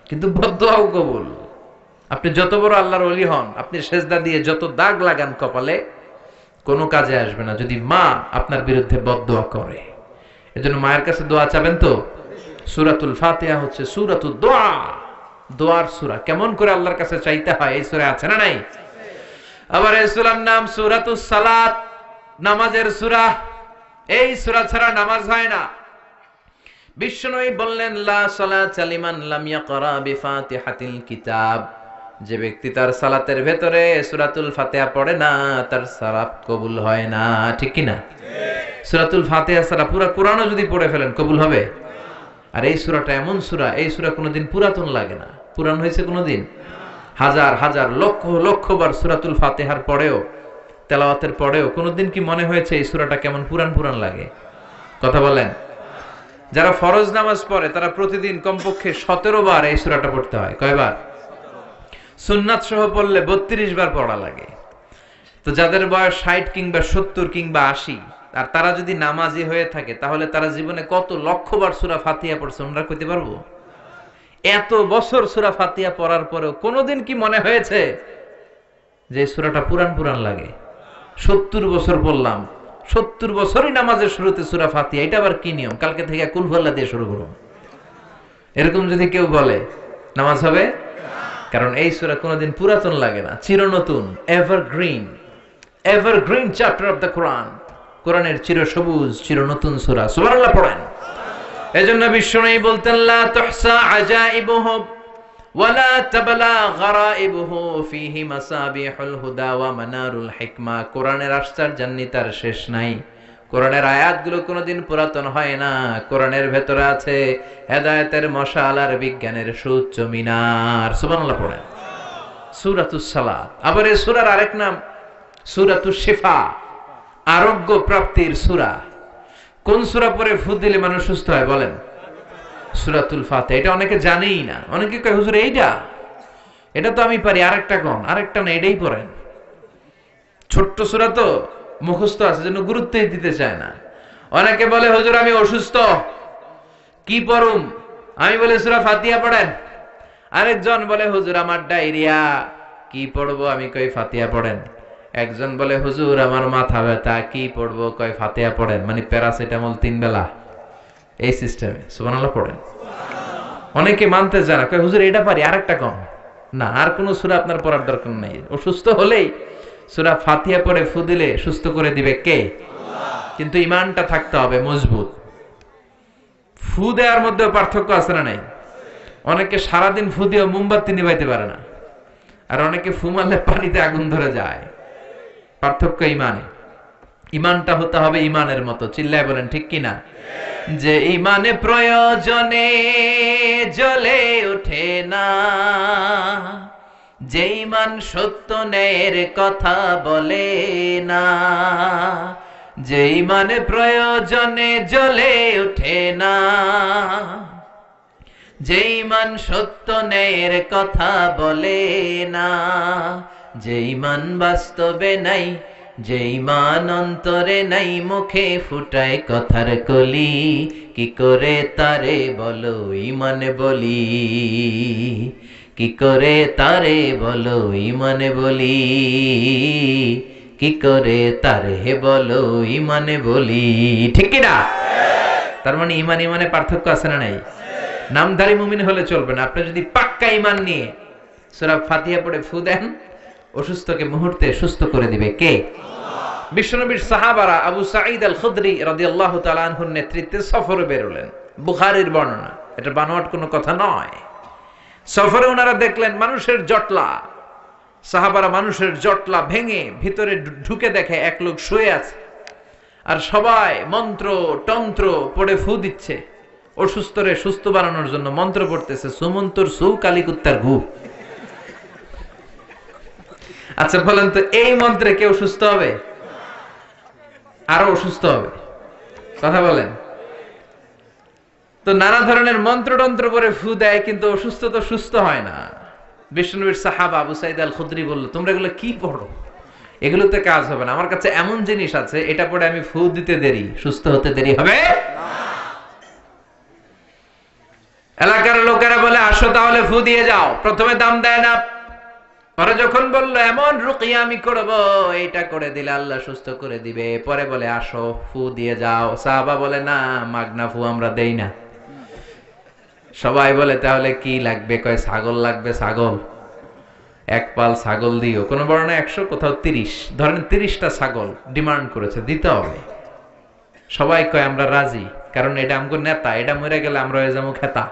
কিন্তু বদদোয়াও কবুল। আপনি যত বড় আল্লাহর ওলি হন, আপনি সেজদা দিয়ে যত দাগ লাগান কপালে, কোনো কাজে আসবে না যদি মা আপনার বিরুদ্ধে বদদোয়া করে। এজন্য মায়ের কাছে দোয়া চাবেন তো। সূরাতুল ফাতিহা হচ্ছে সূরাতুদ দোয়া, দোয়ার সূরা। কেমন করে আল্লাহর কাছে চাইতে হয় এই সূরা আছে না নাই? আবার এই সূরার নাম সূরাতুস সালাত, নামাজের সূরা। এই সূরা ছাড়া নামাজ হয় না। বিশ্বনবী বললেন লা সালাতা লিমান লাম ইয়াকরা বিফাতিহাতিল কিতাব, যে ব্যক্তি তার সালাতের ভেতরে সূরাতুল ফাতিহা পড়ে না, তার সালাত কবুল হয় না। ঠিক কি না? সূরাতুল ফাতিহা ছাড়া পুরো কোরআনও যদি পড়ে ফেলেন কবুল হবে? আর এই সূরাটা এমন সূরা, এই সূরা কোনোদিন পুরাতন লাগে না। পুরান হয়েছে কোনোদিন? হাজার হাজার লক্ষ লক্ষ বার সূরাতুল ফাতিহার পরেও, তেলাওয়াতের পরেও কোনোদিন কি মনে হয়েছে এই সূরাটা কেমন পুরান পুরান লাগে? কথা বলেন। যারা ফরজ নামাজ পড়ে তারা প্রতিদিন কমপক্ষে 17 বার এই সূরাটা পড়তে হয়। কয়বার? সুন্নাত সহ পড়লে 32 বার পড়া লাগে। তো যাদের বয়স 60 কিংবা 70 কিংবা 80, আর তারা যদি নামাজি হয়ে থাকে, তাহলে তারা জীবনে কত লক্ষবার সূরা ফাতিহা পড়ছে আমরা কইতে পারবো? এত বছর সূরা ফাতিহা পড়ার পরেও কোনোদিন কি মনে হয়েছে যে সূরাটা পুরান পুরান লাগে? 70 বছর পড়লাম, 70 বছরই নামাজের শুরুতে সূরা ফাতিহা, এটা আবার কি নিয়ম? কালকে থেকে কুল ফাল্লা দিয়ে শুরু করুন, এরকম যদি কেউ বলে নামাজ হবে? কারণ এই সূরা কোনোদিন পুরাতন লাগে না, চিরনতুন, evergreen, evergreen chapter of the Quran. কোরআনের চিরসবুজ চিরনতুন সূরা। সুবহানাল্লাহ পড়েন। এজন্য বিশ্বনবী বলতেন লা তুহসা আজাইবুহু ওয়ালা তাবলা গারাইবুহু ফীহি মাসাবিহুল হুদা ওয়া মানারুল হিকমা। কোরআনের আশ্চর্যান্বিতার শেষ নাই। কোরআনের আয়াতগুলো কোনোদিন পুরাতন হয় না। কোরআনের ভেতরে আছে হেদায়েতের মশাল আর বিজ্ঞানের সুউচ্চ মিনার। সুবহানাল্লাহ পড়েন। সূরাতুস সালাত। আবার এই সূরার আরেক নাম সূরাতুশ শিফা, আরোগ্য প্রাপ্তির সূরা। কোন সূরা পড়ে ফু দিলে মানুষ সুস্থ হয় বলেন? সূরাতুল ফাতিহা। এটা অনেকে জানেই না। অনেকে কয় হুজুর এইটা, এটা তো আমি পারি, আরেকটা কোন? আরেকটা না, এটাই পড়েন। ছোট্ট সূরা তো মুখস্থ আছে, জন্য গুরুত্বই দিতে চায় না। অনেকে বলে হুজুর আমি অসুস্থ, কি পড়ুম? আমি বলে সূরা ফাতিহা পড়েন। আরেকজন বলে হুজুর আমার ডায়রিয়া, কি পড়বো? আমি কই ফাতিহা পড়েন। একজন বলে হুজুর আমার মাথা ব্যথা, কি পড়বো? কয় ফাতিহা পড়েন। মানে প্যারাসিটামল 3 বেলা, এই সিস্টেমে। সুবহানাল্লাহ পড়েন। অনেকে মানতে চায় না, কয় হুজুর এটা পারি, আরেকটা কম। না, আর কোন সূরা আপনার পড়ার দরকার নেই। অসুস্থ হলেই সূরা ফাতিহা পড়ে ফু দিলে সুস্থ করে দিবে কে? আল্লাহ। কিন্তু ঈমানটা থাকতে হবে মজবুত। ফু দেওয়ার মধ্যে পার্থক্য আছে না নাই? অনেকে সারাদিন ফু দিয়ে মোমবাতি নিভাইতে পারে না, আর অনেকে ফু মারলে পানিতে আগুন ধরে যায়। পার্থক্য ইমানে। ইমানটা হতে হবে ইমানের মতো। চিল্লায় বলেন ঠিক কিনা? যে ইমানে প্রয়োজনে জ্বলে ওঠে না, যে ইমান সত্য ন্যায়ের কথা বলে না, যে ইমানে প্রয়োজনে জ্বলে ওঠে না, যে ইমান সত্য ন্যায়ের কথা বলে না, যে ইমান বাস্তবে নাই, যে ইমান অন্তরে নাই, মুখে ফুটায় কথার কলি, কি করে তারে বলো ইমানে বলি, কি করে তারে বলো ইমানে বলি, কি করে তারে বলো ইমানে বলি। ঠিক কিনা? তার মানে ইমান ইমানে পার্থক্য আছে না নাই? নামধারী মুমিন হলে চলবে না। আপনি যদি পাক্কা ইমান নিয়ে সূরা ফাতিহা পড়ে ফু দেন, অসুস্থকে মুহূর্তে সুস্থ করে দিবে কে? বিশ্বনবীর সাহাবারা আবু সাঈদ আল খুদরি রাদিয়াল্লাহু তাআলা আনহুর নেতৃত্বে সফরে বেরোলেন। বুখারীর বর্ণনা, এটা বানোয়াট কোনো কথা নয়। সফরে ওনারা দেখলেন মানুষের জটলা। সাহাবারা মানুষের জটলা ভেঙে ভিতরে ঢুকে দেখে এক লোক শুয়ে আছে, আর সবাই মন্ত্র তন্ত্র পড়ে ফু দিচ্ছে। অসুস্থরে সুস্থ বানানোর জন্য মন্ত্র পড়তেছে, সুমন্তর সু কালিকুত্তার ঘু। আচ্ছা বলেন তো, এই মন্ত্রে কেউ সুস্থ হবে? আরো অসুস্থ হবে। কথা বলেন তো। নানা ধরনের মন্ত্রতন্ত্র করে ফু দেয়, কিন্তু অসুস্থ তো সুস্থ হয় না। বিশ্বনবীর সাহাবা আবু সাঈদ আল খুদরি বলল, তোমরা এগুলো কি পড়ো? এগুলোতে কাজ হবে না। আমার কাছে এমন জিনিস আছে, এটা পড়ে আমি ফু দিতে দেরি, সুস্থ হতে দেরি হবে না। এলাকার লোকেরা বলে, আসো তাহলে ফু দিয়ে যাও। প্রথমে দাম দেয় না, পরে যখন বললো এমন রুকিয়া আমি করব, এইটা করে দিলে আল্লাহ সুস্থ করে দিবে, পরে বলে আসো ফু দিয়ে যাও। সাহাবা বলে, না, মাগনা ফু আমরা দেই না। সবাই বলে, তাহলে কি লাগবে? কয় ছাগল লাগবে। ছাগল, এক পাল ছাগল দিও। কোন বর্ণনা 100, কোথাও 30। ধরেন 30টা ছাগল ডিমান্ড করেছে, দিতে হবে। সবাই কয় আমরা রাজি, কারণ এটা আমগো নেতা, এটা মরে গেলে আমরা হয়ে যাবো খেতা।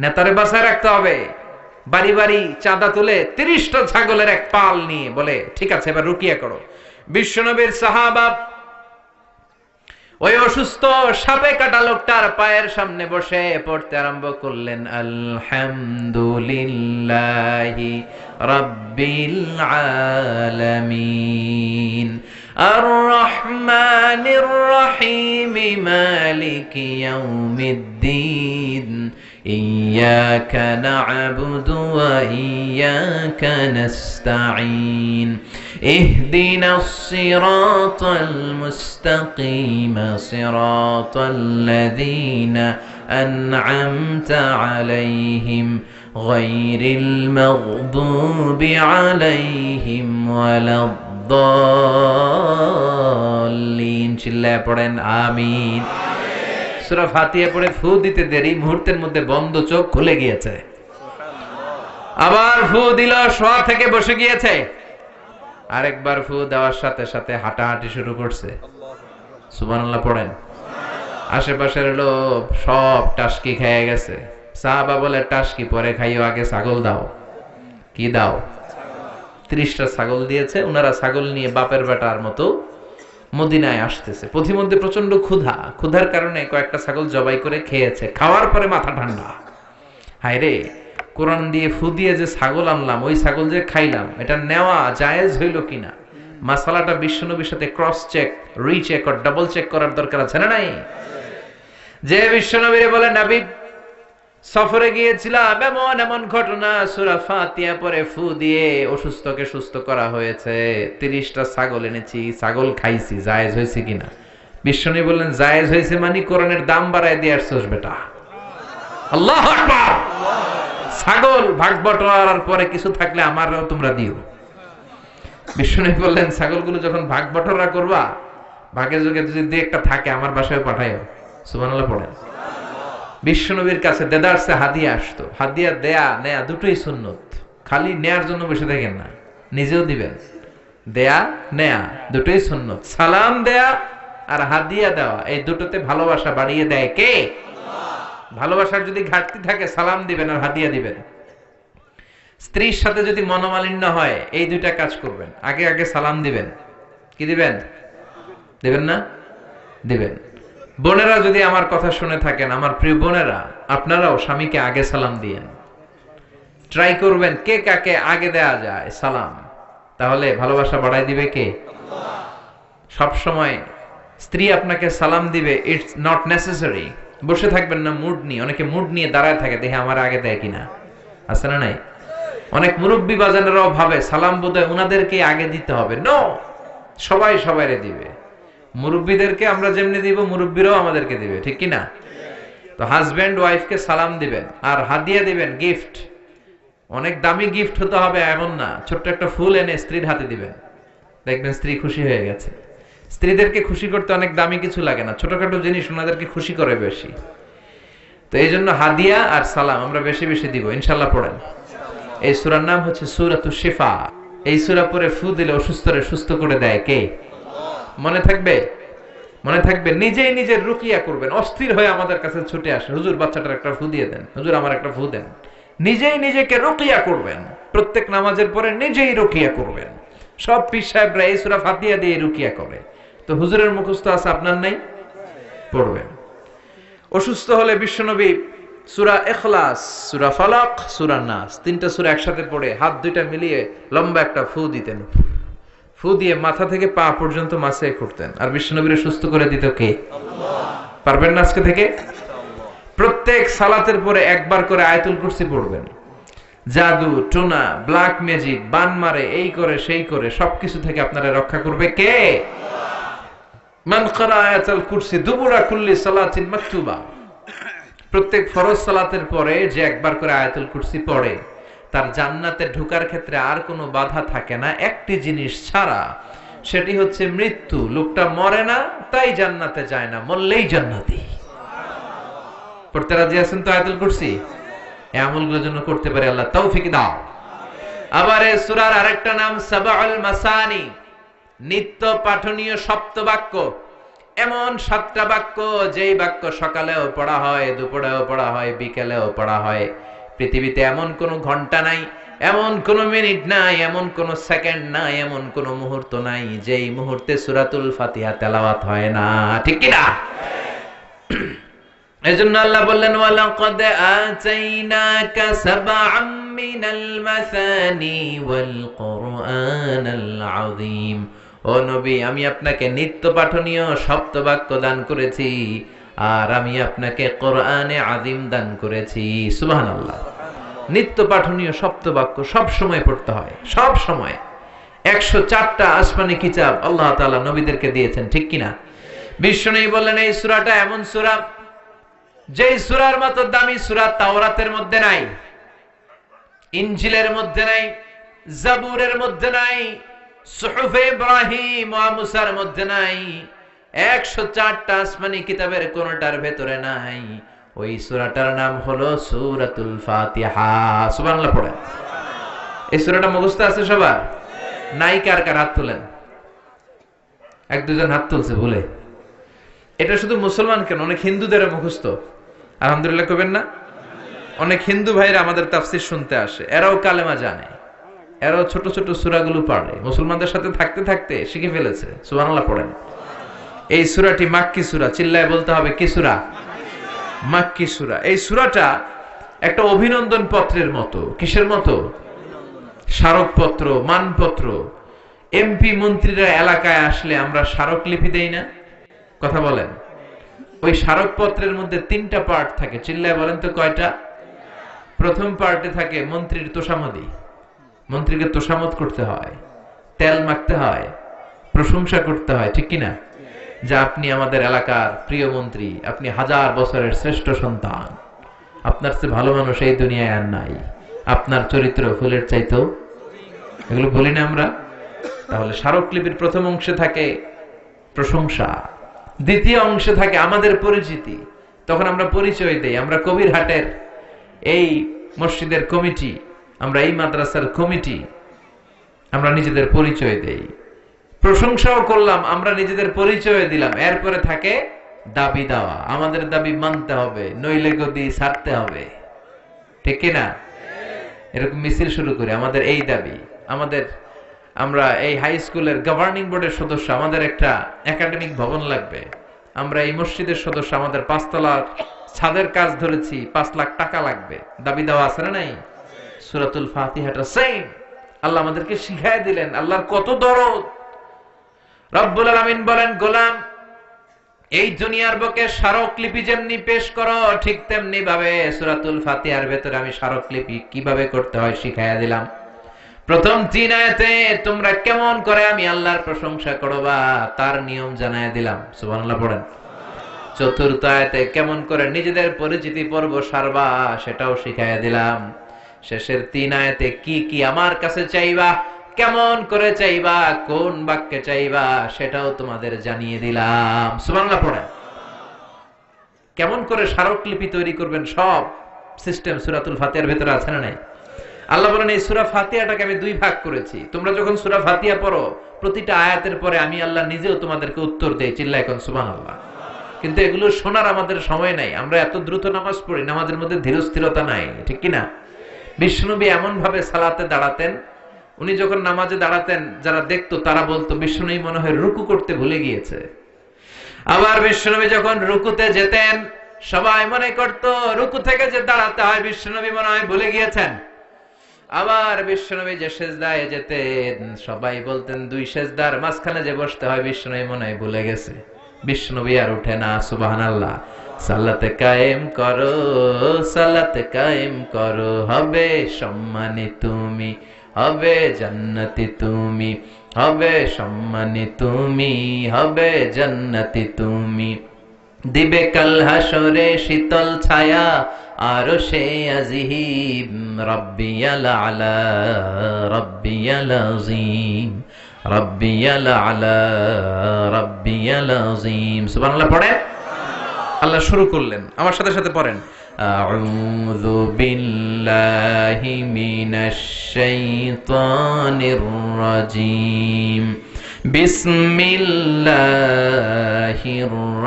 নেতারে বাঁচায় রাখতে হবে। বাড়ি বাড়ি চাঁদা তুলে 30টা ছাগলের এক পাল নিয়ে বলে, ঠিক আছে এবার রুকিয়া করো। বিশ্বনবীর সাহাবা ওই অসুস্থ সাপে কাটা লোকটার পায়ের সামনে বসে পড়তে আরম্ভ করলেন, আলহামদুলিল্লাহি রাব্বিল আলামিন আর রহমানির রহিম মালিকি ইয়াউমিদ্দিন ইয়্যাকা না'বুদু ওয়া ইয়্যাকা নাস্তাঈন ইহদিনাস সিরাতাল মুস্তাকিম সিরাতাল লাযীনা আন'আমতা আলাইহিম গায়রিল মাগদুবি আলাইহিম ওয়ালাদ-দাল্লিন। চিল্লায়ে পড়েন আমিন। সূরা ফাতিহা পড়ে ফু দিতে দেরি, মুহূর্তের মধ্যে বন্ধ চোখ খুলে গিয়েছে। আবার ফু দিল, শোয়া থেকে বসে গিয়েছে। আরেকবার ফু দেওয়ার সাথে সাথে হাঁটাহাঁটি শুরু করছে। সুবহানাল্লাহ পড়েন। আশেপাশের লোক সব টাসকি খেয়ে গেছে। সাহাবা বলে, টাসকি পরে খাইও, আগে ছাগল দাও। কি দাও? 30টা ছাগল দিয়েছে। ওনারা ছাগল নিয়ে বাপের বেটার মতো মদিনায় আসতেছে। পথিমধ্যে প্রচন্ড ক্ষুধা, ক্ষুধার কারণে কয়েকটা ছাগল জবাই করে খেয়েছে। খাওয়ার পরে মাথা ঠান্ডা, হায় রে, কোরআন দিয়ে ফু দিয়ে যে ছাগল আনলাম, ওই ছাগল যে খাইলাম, এটা নেওয়া জায়েজ হইল কিনা, মাসালাটা বিশ্বনবীর সাথে ক্রস চেক, রিচেক আর ডাবল চেক করার দরকার আছে না নাই? যে বিশ্বনবীরে বলে, নবী সফরে গিয়েছিলাম, এমন এমন ঘটনা, সূরা ফাতিহা পরে ফু দিয়ে অসুস্থকে সুস্থ করা হয়েছে, 30টা ছাগল এনেছি, ছাগল খাইছি, জায়েজ হয়েছে কিনা? বিশ্বনবী বললেন, জায়েজ হয়েছে মানে কোরআনের দাম বাড়ায় দিয়ে আসছস বেটা। আল্লাহু আকবার। ছাগল ভাগ বটোয়ারার পরে কিছু থাকলে আমারও তোমরা দিও। বিশ্বনবী বললেন, ছাগলগুলো যখন ভাগ বটোয়ারা করবা, ভাগে যোগে যদি একটা থাকে আমার বাসায় পাঠাইও। সুবহানাল্লাহ পড়েন। বিশ্বনবীর কাছে দেদারসে হাদিয়া আসতো। হাদিয়া দেয়া নেয়া দুটোই সুন্নত। খালি নেয়ার জন্য বসে থাকেন না, নিজেও দিবেন। দেয়া নেয়া দুটোই সুন্নত। সালাম দেয়া আর হাদিয়া দেওয়া, এই দুটোতে ভালোবাসা বাড়িয়ে দেয় কে? ভালোবাসার যদি ঘাটতি থাকে সালাম দিবেন আর হাদিয়া দিবেন। স্ত্রীর সাথে যদি মনোমালিন্য হয় এই দুইটা কাজ করবেন, আগে আগে সালাম দিবেন। কি দিবেন? দিবেন না? দিবেন। বোনেরা যদি আমার কথা শুনে থাকেন, আমার প্রিয় বোনেরা, আপনারাও স্বামীকে আগে সালাম দিয়েন। ট্রাই করবেন কে কাকে আগে দেয়া যায় সালাম, তাহলে ভালোবাসা বাড়াই দিবে কে? সব সময় স্ত্রী আপনাকে সালাম দিবে, ইটস নট নেসেসারি। বসে থাকবেন না মুড নিয়ে। অনেকে মুড নিয়ে দাঁড়ায় থাকে, দেখে আমার আগে দেয় কিনা, আছে না নাই? অনেক মুরব্বী বাজানেরাও ভাবে সালাম বোধহয় উনাদেরকে আগে দিতে হবে। নো, সবাই সবাইরে দিবে। মুরব্বীদেরকে আমরা যেমনি দিব, মুরব্বীরাও আমাদেরকে দিবে, ঠিক কি না? তো হাজবেন্ড ওয়াইফকে সালাম দিবেন আর হাদিয়া দিবেন, গিফট। অনেক দামি গিফট হতে হবে এমন না, ছোট্ট একটা ফুল এনে স্ত্রীর হাতে দিবেন, দেখবেন স্ত্রী খুশি হয়ে গেছে। স্ত্রীদেরকে খুশি করতে অনেক দামি কিছু লাগে না, ছোটখাটো জিনিস ওনাদেরকে খুশি করে বেশি। তো এই জন্য হাদিয়া আর সালাম আমরা বেশি বেশি দিব, ইনশাল্লাহ। পড়েন। এই সূরার নাম হচ্ছে সূরাতুশ শিফা। এই সূরা পড়ে ফু দিলে অসুস্থরে সুস্থ করে দেয় কে? মনে থাকবে? মনে থাকবে। নিজেই নিজের রুকিয়া করবেন। অস্থির হয়ে আমাদের কাছে ছুটে আসে, হুজুর বাচ্চাটার একটা ফু দিয়ে দেন, হুজুর আমার একটা ফু দেন। নিজেই নিজেকে রুকিয়া করবেন। প্রত্যেক নামাজের পরে নিজেই রুকিয়া করবেন। সব পীর সাহেবরা এই সূরা ফাতিহা দিয়ে রুকিয়া করে। তো হুজুরের মুখস্থ আছে, আপনার নাই? পড়বেন। অসুস্থ হলে বিশ্বনবী সূরা ইখলাস, সূরা ফালাক, সূরা নাস, তিনটা সূরা একসাথে পড়ে হাত দুইটা মিলিয়ে লম্বা একটা ফু দিতেন। ফু দিয়ে মাথা থেকে পা পর্যন্ত মাসে করতেন। আর বিশ্বনবীর সুস্থ করে দিত কে? আল্লাহ। পারবেন না আজকে থেকে? প্রত্যেক সালাতের পরে একবার করে আয়াতুল কুরসি পড়বেন। জাদু টোনা, ব্ল্যাক ম্যাজিক, বান মারে, এই করে সেই করে সবকিছু থেকে আপনারা রক্ষা করবে কে? মান ক্বারা আয়াতুল কুরসি দুবুরা কুল্লি সালাতিন মাকতুবা। প্রত্যেক ফরজ সালাতের পরে যে একবার করে আয়াতুল কুরসি পড়ে, তার জান্নাতে ঢোকার ক্ষেত্রে আর কোনো বাধা থাকে না, একটি জিনিস ছাড়া, সেটি হচ্ছে মৃত্যু। লোকটা মরে না তাই জান্নাতে যায় না, মরলেই জান্নাতি। পড়তে রাজি আছেন তো আয়াতুল কুরসি? এই আমলগুলোর জন্য করতে পারে আল্লাহ তৌফিক দাও। আবার এই সূরার আরেকটা নাম সাবাউল মাসানি, নিত্য পাঠনীয় সপ্তবাক্য। এমন 7টা বাক্য, যেই বাক্য সকালেও পড়া হয়, দুপুরেও পড়া হয়, বিকেলেও পড়া হয়। পৃথিবীতে এমন কোন ঘন্টা নাই, এমন কোন মিনিট নাই, এমন কোন সেকেন্ড নাই, এমন কোন মুহূর্ত নাই যেই মুহূর্তে সূরাতুল ফাতিহা তেলাওয়াত হয় না, ঠিক কি না? এজন্য আল্লাহ বললেন, ওয়ালাকাদ আতাইনাকা সাবআম মিনাল মাসানি ওয়াল কুরআনাল আযীম। ও নবী, আমি আপনাকে নিত্য পাঠনীয় সপ্তবাক্য দান করেছি, আর আমি আপনাকে কোরআনে আযীম দান করেছি। সুবহানাল্লাহ। নিত্য পাঠনীয় সপ্তবাক্য সব সময় পড়তে হয়, সব সময়। 104টা আসমানি কিতাব আল্লাহ তাআলা নবীদেরকে দিয়েছেন, ঠিক কি না? বিশ্বনবী বললেন, এই সূরাটা এমন সূরা যেই সূরার মতো দামি সূরা তাওরাতের মধ্যে নাই, ইনজিলের মধ্যে নাই, জাবুরের মধ্যে নাই, সুহুফে ইব্রাহিম ওয়া মুসার মধ্যে নাই, 104টা আসমানি কিতাবের কোনটার ভেতরে নাই। ওই সূরাটার নাম হলো সূরাতুল ফাতিহা। সুবহানাল্লাহ পড়েন। এই সূরাটা মুখস্থ আছে সবার? নাই কার কার হাত তোলেন? এক দুজন হাত তুলছে ভুলে। এটা শুধু মুসলমান কেন, অনেক হিন্দুদের মুখস্থ। আলহামদুলিল্লাহ কবেন না? অনেক হিন্দু ভাইরা আমাদের তাফসীর শুনতে আসে, এরাও কালেমা জানে, এরাও ছোট ছোট সূরাগুলো পড়ে, মুসলমানদের সাথে থাকতে থাকতে শিখে ফেলেছে। সুবহানাল্লাহ পড়েন। এই সূরাটি মাক্কি সূরা, চিল্লায় বলতে হবে কি সূরা? মাক্কি সূরা। এই সূরাটা একটা অভিনন্দন পত্রের মতো। কিসের মতো? স্মারকপত্র, মানপত্র। এমপি মন্ত্রীরা এলাকায় আসলে আমরা স্মারকলিপি দেই না? কথা বলেন। ওই স্মারকপত্রের মধ্যে 3টা পার্ট থাকে, চিল্লায় বলেন তো কয়টা? প্রথম পার্টে থাকে মন্ত্রীর তোষামদি, মন্ত্রীকে তোষামত করতে হয়, তেল মাখতে হয়, প্রশংসা করতে হয়, ঠিক কিনা? যে আপনি আমাদের এলাকার প্রিয় মন্ত্রী, আপনি 1000 বছরের শ্রেষ্ঠ সন্তান, আপনার চেয়ে ভালো মানুষ এই দুনিয়ায় আর নাই, আপনার চরিত্র ফুলের চাইতেও। এগুলো বলি না আমরা? তাহলে স্মারকলিপির প্রথম অংশে থাকে প্রশংসা, দ্বিতীয় অংশে থাকে আমাদের পরিচিতি। তখন আমরা পরিচয় দেই, আমরা কবিরহাটের এই মসজিদের কমিটি, আমরা এই মাদ্রাসার কমিটি, আমরা নিজেদের পরিচয় দেই। প্রশংসাও করলাম, আমরা নিজেদের পরিচয় দিলাম। এরপরে থাকে দাবি দেওয়া, আমাদের দাবি মানতে হবে, নইলে গদি ছাড়তে হবে, ঠিক কিনা? এরকম মিছিল শুরু করে আমাদের এই দাবি, আমাদের আমরা এই হাই স্কুলের গভর্নিং বোর্ডের সদস্য, আমাদের একটা একাডেমিক ভবন লাগবে। আমরা এই মসজিদের সদস্য, আমাদের 5 তলার ছাদের কাজ ধরেছি, 5 লাখ টাকা লাগবে। দাবি দেওয়া আছে না নাই? সূরাতুল ফাতিহাটা সেম আল্লাহ আমাদেরকে শিখায় দিলেন। আল্লাহর কত দরদ। রব্বুল আলামিন বলেন, গোলাম এই দুনিয়ার বুকে স্মারকলিপি যেমনি পেশ করো, ঠিক তেমনি ভাবে সূরাতুল ফাতিহার ভেতরে আমি স্মারকলিপি কিভাবে করতে হয় শিখাইয়া দিলাম। প্রথম 3 আয়াতে তোমরা কেমন করে আমি আল্লাহর প্রশংসা করবা তার নিয়ম জানাইয়া দিলাম, সুবহানাল্লাহ পড়েন। চতুর্থ আয়াতে কেমন করে নিজেদের পরিচিতি পর্ব সারবা সেটাও শিখাইয়া দিলাম। শেষের 3 আয়াতে কি কি আমার কাছে চাইবা, কেমন করে চাইবা, কোন বাক্যে চাইবা সেটাও তোমাদের জানিয়ে দিলাম, সুবহানাল্লাহ পড়েন। কেমন করে স্মারকলিপি তৈরি করবেন সব সিস্টেম সূরাতুল ফাতিহার ভেতরে আছে না নাই? আল্লাহ বলেন এই সূরা ফাতিহাটাকে আমি 2 ভাগ করেছি। তোমরা যখন সূরা ফাতিহা পড়ো প্রতিটা আয়াতের পরে আমি আল্লাহ নিজেও তোমাদেরকে উত্তর দেই, চিল্লায় কোন সুবহানাল্লাহ। কিন্তু এগুলো শোনার আমাদের সময় নাই, আমরা এত দ্রুত নামাজ পড়ি, নামাজের মধ্যে ধীরস্থিরতা নাই, ঠিক কি না? বিশ্বনবী এমন ভাবে সালাতে দাঁড়াতেন, উনি যখন নামাজে দাঁড়াতেন যারা দেখতো তারা বলতো বিশ্বনবী মনে হয় রুকু করতে ভুলে গিয়েছে। আবার বিশ্বনবী যখন রুকুতে যেতেন সবাই মনে করতো রুকু থেকে যে দাঁড়াতে হয় বিশ্বনবী মনে হয় ভুলে গিয়েছেন। আবার বিশ্বনবী যে সেজদায় যেতেন সবাই বলতেন 2 সেজদার মাঝখানে যে বসতে হয় বিশ্বনবী মনে হয় ভুলে গেছে। বিশ্বনবী আর উঠে না, সুবহানাল্লাহ। সালাতে কায়েম করো, সালাতে কায়েম করো, হবে সম্মানী তুমি, হবে জান্নাতি তুমি, হবে সম্মানী তুমি, হবে জান্নাতি তুমি। দিবে কাল হাসরে শীতল ছায়া আরশে আজিম, রাব্বিয়াল আলা রাব্বিয়াল আযীম, রাব্বিয়াল আলা রাব্বিয়াল আযীম, সুবহানাল্লাহ পড়ে। আল্লাহ শুরু করলেন, আমার সাথে সাথে পড়েন, আউযু বিল্লাহি মিনাশ শাইতানির রাজীম, বিসমিল্লাহির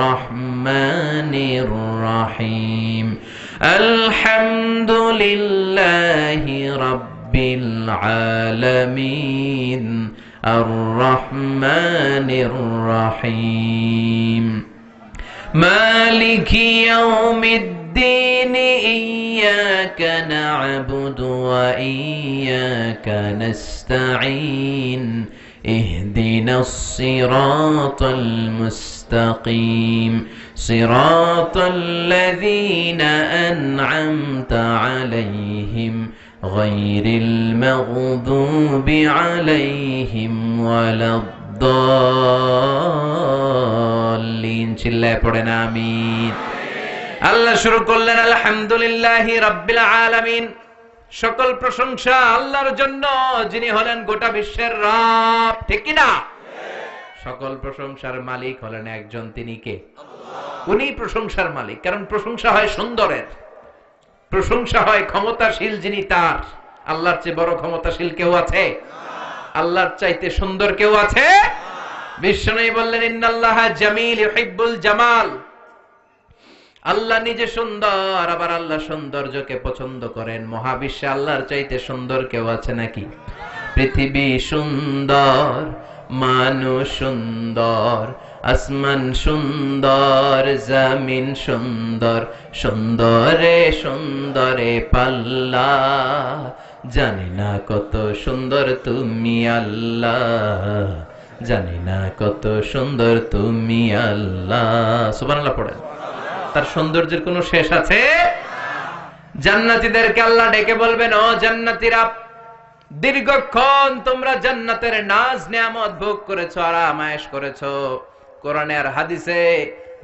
রহমানির রহিম, আলহামদুলিল্লাহি রাব্বিল আলামিন, আর রহমানির রহিম, মালিকি ইয়াউমিদ্দিন, ইয়্যাকা না'বুদু ওয়া ইয়্যাকা নাস্তাঈন, ইহদিনাস সিরাতাল মুস্তাকিম, সিরাতাল্লাযীনা আন'আমতা আলাইহিম গায়রিল মাগদুবি আলাইহিম ওয়ালাদ-দাল্লিন, চিল্লায় পড়েন আমিন। আল্লাহ শুরু করলেন, আলহামদুলিল্লাহি রাব্বিল আলামিন, সকল প্রশংসা আল্লাহর জন্য যিনি হলেন গোটা বিশ্বের রব, ঠিক কি না? সকল প্রশংসার মালিক হলেন একজন, তিনি কে? আল্লাহ। উনি প্রশংসার মালিক, কারণ প্রশংসা হয় সুন্দরের, প্রশংসা হয় ক্ষমতাশীল যিনি তার। আল্লাহর চেয়ে বড় ক্ষমতাশীল কেউ আছে? আল্লাহর চাইতে সুন্দর কেউ আছে? বিশ্বনবী বললেন, ইন্নাল্লাহা জামিল ইউহিব্বুল জামাল, আল্লাহ নিজে সুন্দর, আবার আল্লাহ সৌন্দর্যকে পছন্দ করেন। মহাবিশ্বে আল্লাহর চাইতে সুন্দর কেউ আছে নাকি? পৃথিবী সুন্দর, মানুষ সুন্দর, আসমান সুন্দর, জমিন সুন্দর, সুন্দরে সুন্দরে পাল্লা, জানি না কত সুন্দর তুমি আল্লাহ, জানি না কত সুন্দর তুমি আল্লাহ, সুবহানাল্লাহ পড়েন। তার সৌন্দর্যের কোনো শেষ আছে? জান্নাতীদেরকে আল্লাহ ডেকে বলবেন, ও জান্নাতীরা, দীর্ঘক্ষণ তোমরা জান্নাতের নাজ নেয়ামত ভোগ করেছো, আরাম আয়েশ করেছো। কোরআনে আর হাদিসে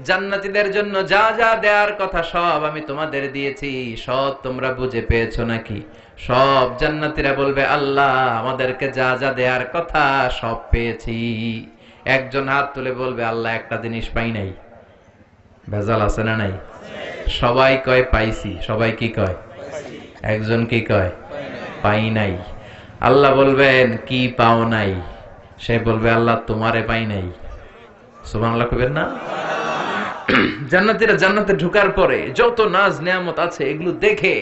জান্নাতীদের জন্য যা যা দেওয়ার কথা সব আমি তোমাদের দিয়েছি, সব তোমরা বুঝে পেয়েছো নাকি? সব জান্নাতীরা বলবে, আল্লাহ আমাদেরকে যা যা দেওয়ার কথা সব পেয়েছি। একজন হাত তুলে বলবে, আল্লাহ একটা জিনিস পাই নাই। ভেজাল আছে না নাই? সবাই কয় পাইছি, সবাই কি কয়? একজন কি কয়? পাই নাই। আল্লাহ বলবেন, কি পাও নাই? সে বলবে, আল্লাহ তোমারে পাই নাই। সুবহানাল্লাহ কইবেন না? জান্নাতীরা জান্নাতে ঢোকার পরে যত নাজ নেয়ামত আছে এগুলো দেখে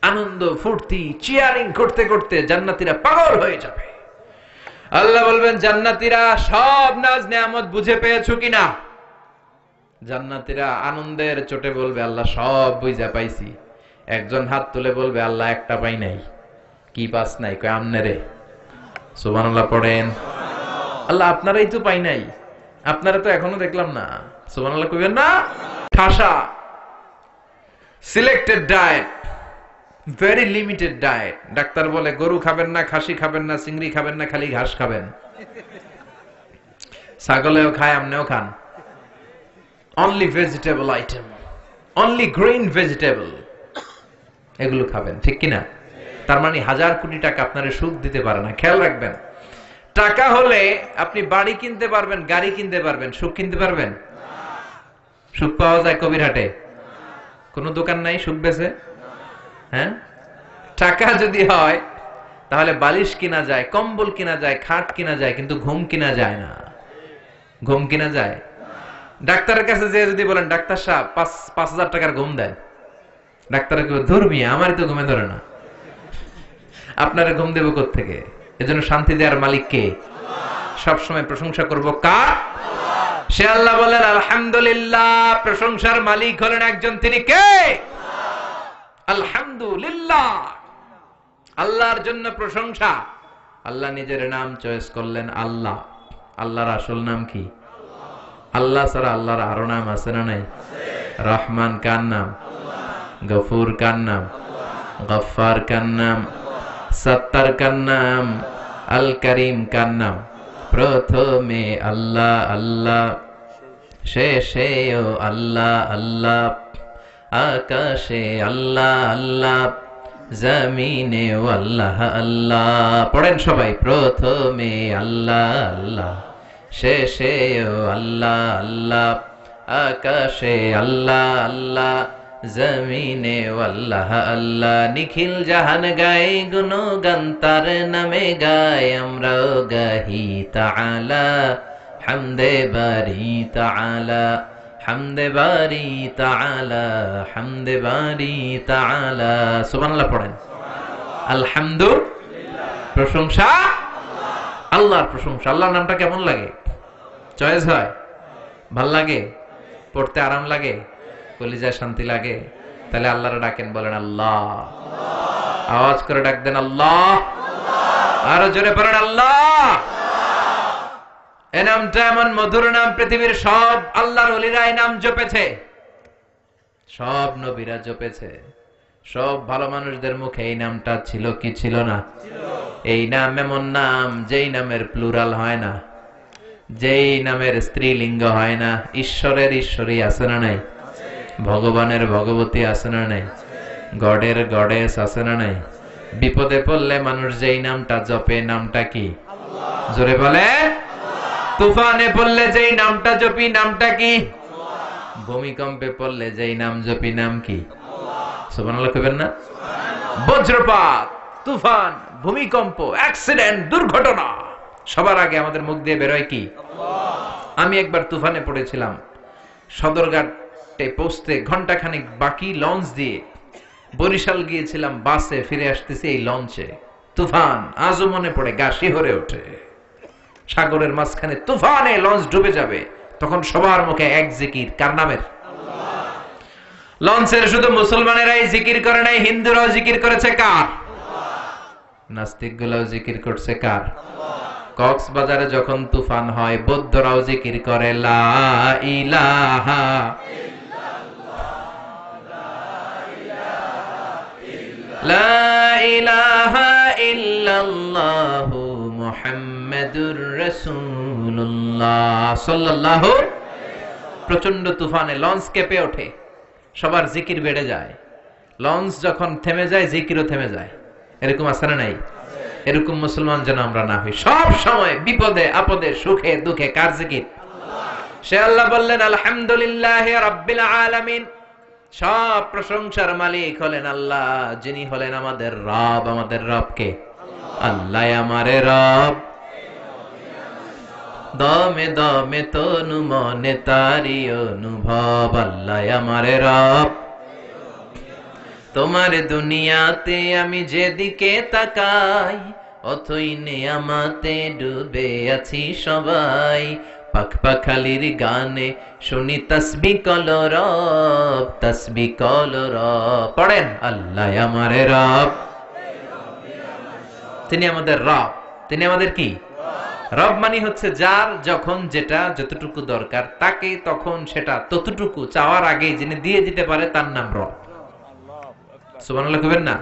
আনন্দ ফুর্তি চিয়ারিং করতে করতে জান্নাতীরা পাগল হয়ে যাবে। আল্লাহ বলবেন, জান্নাতীরা সব নাজ নেয়ামত বুঝে পেয়েছো কিনা? জান্নাতীরা আনন্দের চোটে বলবে, আল্লাহ সব বুঝা পাইছি। একজন হাত তুলে বলবে, আল্লাহ একটা পাই নাই। কি পাস নাই? কয় আমনে রে। সুবহানাল্লাহ পড়েন। আল্লাহ আপনারাই তো পাই নাই, আপনারা তো এখনো দেখলাম না। সুবহানাল্লাহ কইবেন না? ঠাসা selected diet, very limited diet. Doctor বলে গরু খাবেন না, খাসি খাবেন না, চিংড়ি খাবেন না, খালি ঘাস খাবেন। ছাগলেও খায়, আমনেও খান। Only vegetable item, only green vegetable, এগুলো খাবেন, ঠিক কিনা? তার মানে 1000 কোটি টাকা আপনারে সুখ দিতে পারে না। খেয়াল রাখবেন, টাকা হলে আপনি বাড়ি কিনতে পারবেন, গাড়ি কিনতে পারবেন, সুখ কিনতে পারবেন? সুখ পাওয়া যায় কবিরহাটে? কোন দোকান নাই সুখ বেচে? হ্যাঁ, টাকা যদি হয় তাহলে বালিশ কিনা যায়, কম্বল কিনা যায়, খাট কিনা যায়, কিন্তু ঘুম কিনা যায় না। ঘুম কিনা যায়? ডাক্তারের কাছে যে যদি বলেন, ডাক্তার সাহেব 5,000 টাকার ঘুম দেন, ডাক্তার ধরবি, আমারই তো ঘুমে ধরে না, আপনারা ঘুম দেব কোত্থেকে? এজন্য শান্তি দেওয়ার মালিক কে? সবসময় প্রশংসা করব কার? সে আল্লাহ বলেন, আলহামদুলিল্লাহ, প্রশংসার মালিক হলেন একজন, তিনি কে? আলহামদুলিল্লাহ, আল্লাহর জন্য প্রশংসা। আল্লাহ নিজের নাম চয়েস করলেন আল্লাহ। আল্লাহর আসল নাম কি? আল্লাহ ছাড়া আল্লাহর আরো নাম আছে না নাই? রহমান কার নাম? গফুর কার নাম? গফফার কার নাম? সত্তার কার নাম? আল করিম কার নাম? প্রথমে আল্লাহ আল্লাহ, শেষেও আল্লাহ আল্লাহ, আকাশে আল্লাহ আল্লাহ, জমিনেও আল্লাহ আল্লাহ। পড়েন সবাই, প্রথমে আল্লাহ আল্লাহ, শেষেও আল্লাহ আল্লাহ, আকাশে আল্লাহ আল্লাহ, জমিনে আল্লাহ আল্লাহ। নিখিল জাহান গায় গুণগান, তার নামে গায় আমরাও গাহি তাআলা, হামদে বারি তাআলা, হামদে বারি তাআলা, হামদে বারি তাআলা। সুবহানাল্লাহ পড়েন। আলহামদুলিল্লাহ, প্রশংসা আল্লাহর প্রশংসা। আল্লাহর নামটা কেমন লাগে? চয়েস হয়? ভাল লাগে? পড়তে আরাম লাগে? কলিজায় শান্তি লাগে? তাহলে আল্লাহরে ডাকেন, বলেন আল্লাহ। আওয়াজ করে ডাক দেন আল্লাহ। আরো জোরে পড়েন আল্লাহ। এই নামটা এমন মধুর নাম, পৃথিবীর সব আল্লাহর ওলিরা এই নাম জপেছে, সব নবীরা জপেছে, সব ভালো মানুষদের মুখে এই নামটা ছিল কি ছিল না? এই নাম এমন নাম যেই নামের প্লুরাল হয় না, যেই নামের স্ত্রীলিঙ্গ হয় না। ঈশ্বরের ঈশ্বরী আছে না নাই? ভগবানের ভগবতী আছে না নাই? গডের গডেস আছে না নাই? বিপদে পড়লে মানুষ যেই নামটা জপে, নামটা কি? জোরে বলে। তুফানে পড়লে যেই নামটা জপি, নামটা কি? ভূমিকম্পে পড়লে যেই নাম জপি, নাম কি? সুবহানাল্লাহ কইবেন না? বজ্রপাত, তুফান, ভূমিকম্প, অ্যাক্সিডেন্ট, দুর্ঘটনা, সবার আগে আমাদের মুখ দিয়ে বেরোয় কি? আমি একবার তুফানে পড়েছিলাম, সদরঘাটে পৌঁছতে ঘন্টাখানেক বাকি, লঞ্চ দিয়ে বরিশাল গিয়েছিলাম, বাসে ফিরে আসতেছি এই লঞ্চে তুফান। আজও মনে পড়ে, গা শিহরে ওঠে। সাগরের মাঝখানে তুফানে লঞ্চ ডুবে যাবে, তখন সবার মুখে এক জিকির, কার নামের? লঞ্চের শুধু মুসলমানেরাই জিকির করে নাই, হিন্দুরাও জিকির করেছে কার? নাস্তিক গুলাও জিকির করছে কার? কক্সবাজারে যখন তুফান হয়, বৌদ্ধরাও জিকির করে লা ইলাহা লা ইলাহা ইল্লাল্লাহু মুহাম্মাদুর রাসূলুল্লাহ সাল্লাল্লাহু। প্রচন্ড তুফানে লঞ্চ কেঁপে ওঠে, সবার জিকির বেড়ে যায়। লঞ্চ যখন থেমে যায়, জিকিরও থেমে যায়। এরকম আছে না নাই? এরকম মুসলমান যেন আমরা না হই। সব সময় বিপদে আপদে, সুখে দুঃখে কার জিকির? সে আল্লাহ বললেন, আলহামদুলিল্লাহি রাব্বিল আলামিন, সব প্রশংসার মালিক হলেন আল্লাহ, যিনি হলেন আমাদের রব। আমাদের রব কে? আল্লাহ আমারে রব। দমে দমে তনু মনে তারি অনুভব, আল্লাহ আমার রব। তোমার দুনিয়াতে আমি যেদিকে তাকাই, অথই নেয়ামাতে ডুবে আছি সবাই। পাখ পাখালির গানে শুনি তাসবিহ কলরব, তাসবিহ কলরব। পড়েন, আল্লাহ আমার রব। তিনি আমাদের রব। তিনি আমাদের কি? রব মানে হচ্ছে যার যখন যেটা যতটুকু দরকার তাকে তখন সেটা ততটুকু চাওয়ার আগে যিনি দিয়ে দিতে পারে তার নাম রব। সুবহানাল্লাহ কইবেন না?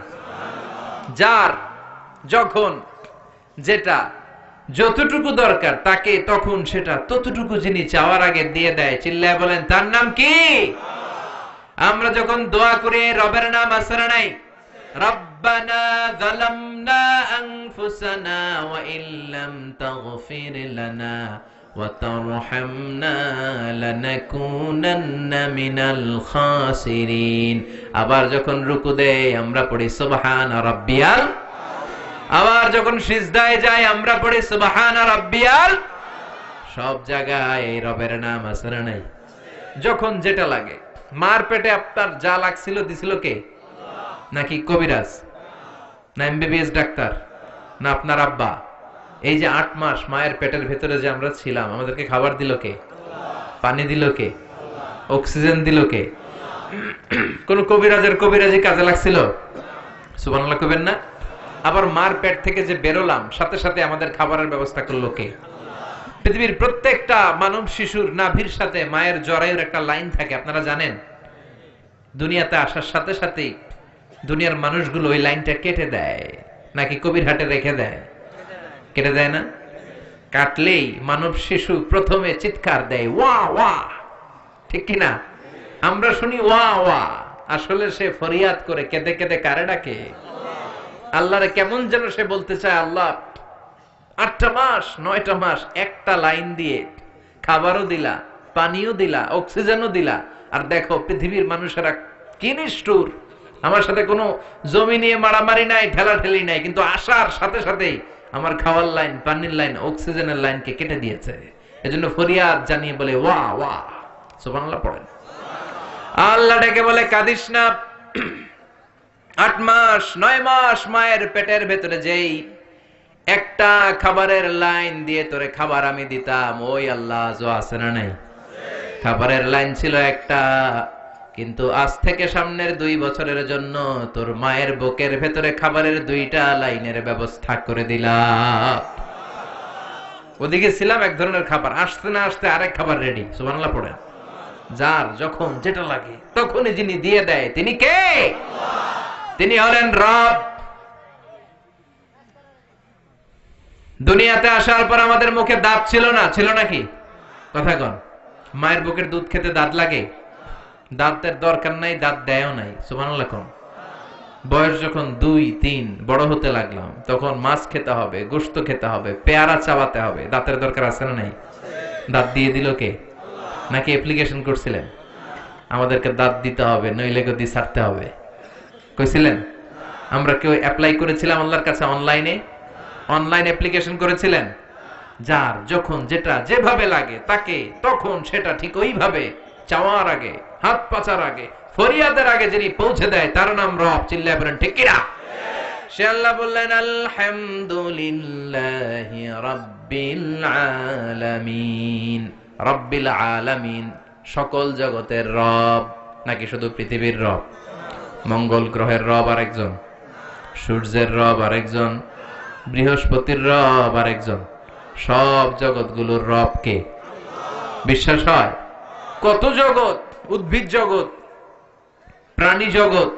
যার যখন যেটা যতটুকু দরকার তাকে তখন সেটা ততটুকু যিনি চাওয়ার আগে দিয়ে দেয়, চিল্লায় বলেন তার নাম কি? আমরা যখন দোয়া করি রবের নাম আছে না নাই? রব্বানা যালামনা আনফুসানা ওয়া ইল্লাম তাগফির লানা ওয়া তারহামনা লানাকুনান্না মিনাল খাসিরিন। আবার যখন রুকু দেই আমরা পড়ি সুবহানা রাব্বিয়াল, আবার যখন সিজদায় যাই আমরা পড়ি সুবহানা রাব্বিয়াল। সব জায়গায় রবের নাম আছে না নাই? যখন যেটা লাগে। মার পেটে আপনার যা লাগছিল দিছিল কে? নাকি কবিরাজ, না এমবিবিএস ডাক্তার, না আপনার আব্বা? এই যে 8 মাস মায়ের পেটের ভেতরে যে আমরা ছিলাম, আমাদেরকে খাবার দিল কে? পানি দিল কে? অক্সিজেন দিল কে? কোন কবিরাজের কবিরাজি কাজে লাগছিল? সুবহানাল্লাহ কইবেন না? আবার মার পেট থেকে যে বেরোলাম সাথে সাথে আমাদের খাবারের ব্যবস্থা করলো কে? পৃথিবীর প্রত্যেকটা মানব শিশুর নাভির সাথে মায়ের জরায়ুর একটা লাইন থাকে, আপনারা জানেন? দুনিয়াতে আসার সাথে সাথেই দুনিয়ার মানুষগুলো ওই লাইনটা কেটে দেয়, নাকি কবির হাটে রেখে দেয়? কেটে দেয় না? কাটলেই মানব শিশু প্রথমে চিৎকার দেয় ওয়া ওয়া, ঠিক কিনা? আমরা শুনি ওয়া ওয়া, আসলে সে ফরিয়াদ করে কেঁদে কেঁদে কারে ডাকে? আল্লাহরে কেমন যেন সে বলতে চায়, আল্লাহ 8টা মাস 9টা মাস একটা লাইন দিয়ে খাবারও দিলা, পানিও দিলা, অক্সিজেনও দিলা, আর দেখো পৃথিবীর মানুষেরা কি নিষ্ঠুর। আমার সাথে কোনো জমি নিয়ে মারামারি নাই, ঠেলাঠেলি নাই, কিন্তু আসার সাথে সাথেই আমার খাওয়ার লাইন, পানির লাইন, অক্সিজেনের লাইনকে কেটে দিয়েছে। এজন্য ফরিয়াদ জানিয়ে বলে ওয়া ওয়া। সুবহানাল্লাহ পড়েন। আল্লাহ ডেকে বলে কাঁদিস না। 8 মাস 9 মাস মায়ের পেটের ভেতরে যেই একটা খাবারের লাইন দিয়ে তোরে খাবার আমি দিতাম, ওই আল্লাহ আজও আছে না নাই? খাবারের লাইন ছিল একটা, কিন্তু আজ থেকে সামনের 2 বছরের জন্য তোর মায়ের বুকের ভেতরে খাবারের 2টা লাইনের ব্যবস্থা করে দিলাম। ওদিকে ছিলাম এক ধরনের খাবার, আসতে না আসতে আরেক খাবার রেডি। সুবহানাল্লাহ পড়েন। যার যখন যেটা লাগে তখনই যিনি দিয়ে দেয় তিনি কে? তিনি হলেন রব। দুনিয়াতে আসার পর আমাদের মুখে দাঁত ছিল না, ছিল নাকি? কথা কন। মায়ের বুকের দুধ খেতে দাঁত লাগে? দাঁতের দরকার নাই, দাঁত দেয়ও নাই। সুবহানাল্লাহ কোন। বয়স যখন 2-3 বড় হতে লাগলাম তখন মাছ খেতে হবে, গোশত খেতে হবে, পেয়ারা চাবাতে হবে, দাঁতের দরকার আছে না নাই? দাঁত দিয়ে দিল কে? নাকি অ্যাপ্লিকেশন করছিলেন আমাদেরকে দাঁত দিতে হবে নইলে গদি ছাড়তে হবে? কইছিলেন? আমরা কেউ অ্যাপ্লাই করেছিলাম আল্লাহর কাছে অনলাইনে? অনলাইন অ্যাপ্লিকেশন করেছিলেন? যার যখন যেটা যেভাবে লাগে তাকে তখন সেটা ঠিক ওইভাবে চাওয়ার আগে, হাত পাচার আগে, ফরিয়াদের আগে যিনি পৌঁছে দেয় তার নাম রব। চিল্লায় বলেন ঠিক কিনা? সে আল্লাহ বললেন আলহামদুলিল্লাহি রাব্বিল আলামিন। রব্বিল আলামিন, সকল জগতের রব। নাকি শুধু পৃথিবীর রব? মঙ্গল গ্রহের রব আরেকজন, সূর্যের রব আরেকজন, বৃহস্পতির রব আরেকজন, সব জগৎগুলোর রব কে? বিশ্বাস হয়? কত জগৎ, উদ্ভিদ জগৎ, প্রাণী জগৎ,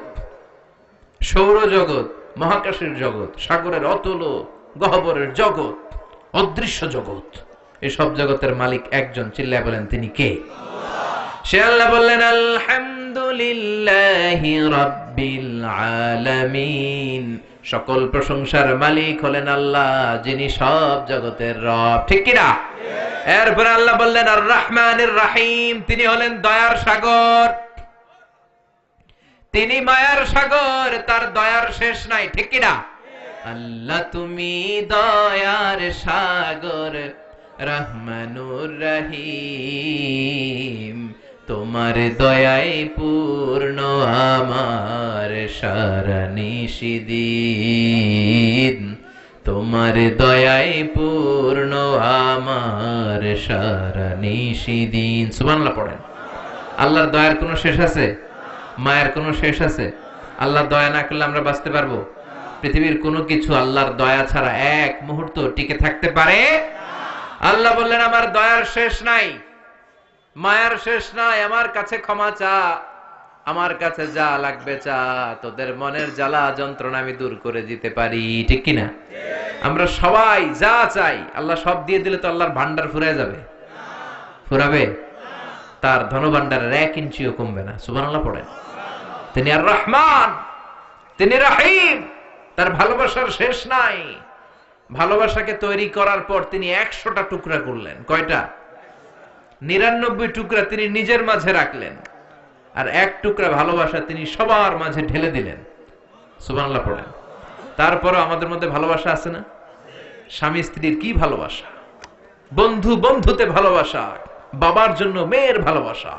সৌর জগৎ, মহাকাশের জগৎ, সাগরের অতল গহ্বরের জগৎ, অদৃশ্য জগৎ, এই সব জগতের মালিক একজন। চিল্লায় বলেন তিনি কে? সে আল্লাহ বললেন আলহামদুলিল্লাহি রাব্বিল আলামিন। সকল প্রশংসার মালিক হলেন আল্লাহ, যিনি সব জগতের রব। ঠিক কিনা? এরপর আল্লাহ বললেন আর রহমানির রহিম। তিনি হলেন দয়ার সাগর, তিনি মায়ার সাগর, তার দয়ার শেষ নাই। ঠিক কিনা? আল্লাহ তুমি দয়ার সাগর, রহমানুর রহিম, তোমার দয়ায় পূর্ণ আমার সারা নিশিদিন, তোমার দয়ায় পূর্ণ আমার সারা নিশিদিন। সুবহানাল্লাহ পড়েন। আল্লাহর দয়ার কোনো শেষ আছে? মায়ের কোনো শেষ আছে? আল্লাহ দয়া না করলে আমরা বাঁচতে পারবো? পৃথিবীর কোনো কিছু আল্লাহর দয়া ছাড়া এক মুহূর্ত টিকে থাকতে পারে? আল্লাহ বললেন আমার দয়ার শেষ নাই, মায়ার শেষ নাই, আমার কাছে ক্ষমা চা, আমার কাছে যা লাগবে চা, তোদের মনের জ্বালা যন্ত্রণা আমি দূর করে দিতে পারি। ঠিক কিনা? আমরা সবাই যা চাই আল্লাহ সব দিয়ে দিলে তো আল্লাহর ভান্ডার ফুরায় যাবে? ফুরাবে? তার ধনভান্ডারের 1 ইঞ্চিও কমবে না। সুবহানাল্লাহ পড়েন। তিনি আর রহমান, তিনি রহিম, তার ভালোবাসার শেষ নাই। ভালোবাসাকে তৈরি করার পর তিনি 100টা টুকরা করলেন। কয়টা? 99 টুকরা তিনি নিজের মাঝে রাখলেন, আর 1 টুকরা ভালোবাসা তিনি সবার মাঝে ঢেলে দিলেন। সুবহানাল্লাহ পড়েন। তারপরও আমাদের মধ্যে ভালোবাসা আছে না? স্বামী স্ত্রীর কি ভালোবাসা, বন্ধু বন্ধুতে ভালোবাসা, বাবার জন্য মেয়ের ভালোবাসা,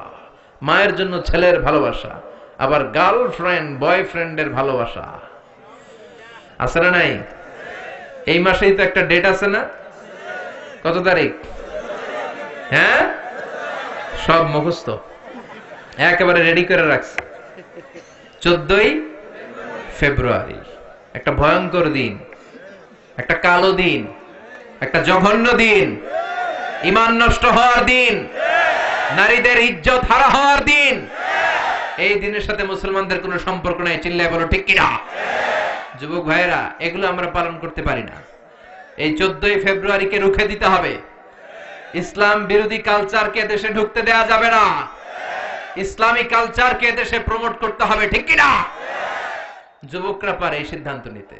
মায়ের জন্য ছেলের ভালোবাসা, আবার গার্লফ্রেন্ড বয়ফ্রেন্ডের ভালোবাসা আছে না নাই? এই মাসেই তো একটা ডেট আছে না? কত তারিখ? হ্যাঁ, সব মুখস্থ, একেবারে রেডি করে রাখছে। 14ই ফেব্রুয়ারি, একটা ভয়ঙ্কর দিন, একটা কালো দিন, একটা জঘন্য দিন, ঈমান নষ্ট হওয়ার দিন, নারীদের ইজ্জত হারা হওয়ার দিন। এই দিনের সাথে মুসলমানদের কোনো সম্পর্ক নাই। চিল্লায় বলো ঠিক কিনা? যুবক ভাইয়েরা, এগুলো আমরা পালন করতে পারি না। এই 14ই ফেব্রুয়ারিকে রুখে দিতে হবে। ইসলাম বিরোধী কালচারকে দেশে ঢুকতে দেয়া যাবে না। ইসলামী কালচারকে দেশে প্রমোট করতে হবে। ঠিক কিনা? যুবকরা পারে এই সিদ্ধান্ত নিতে।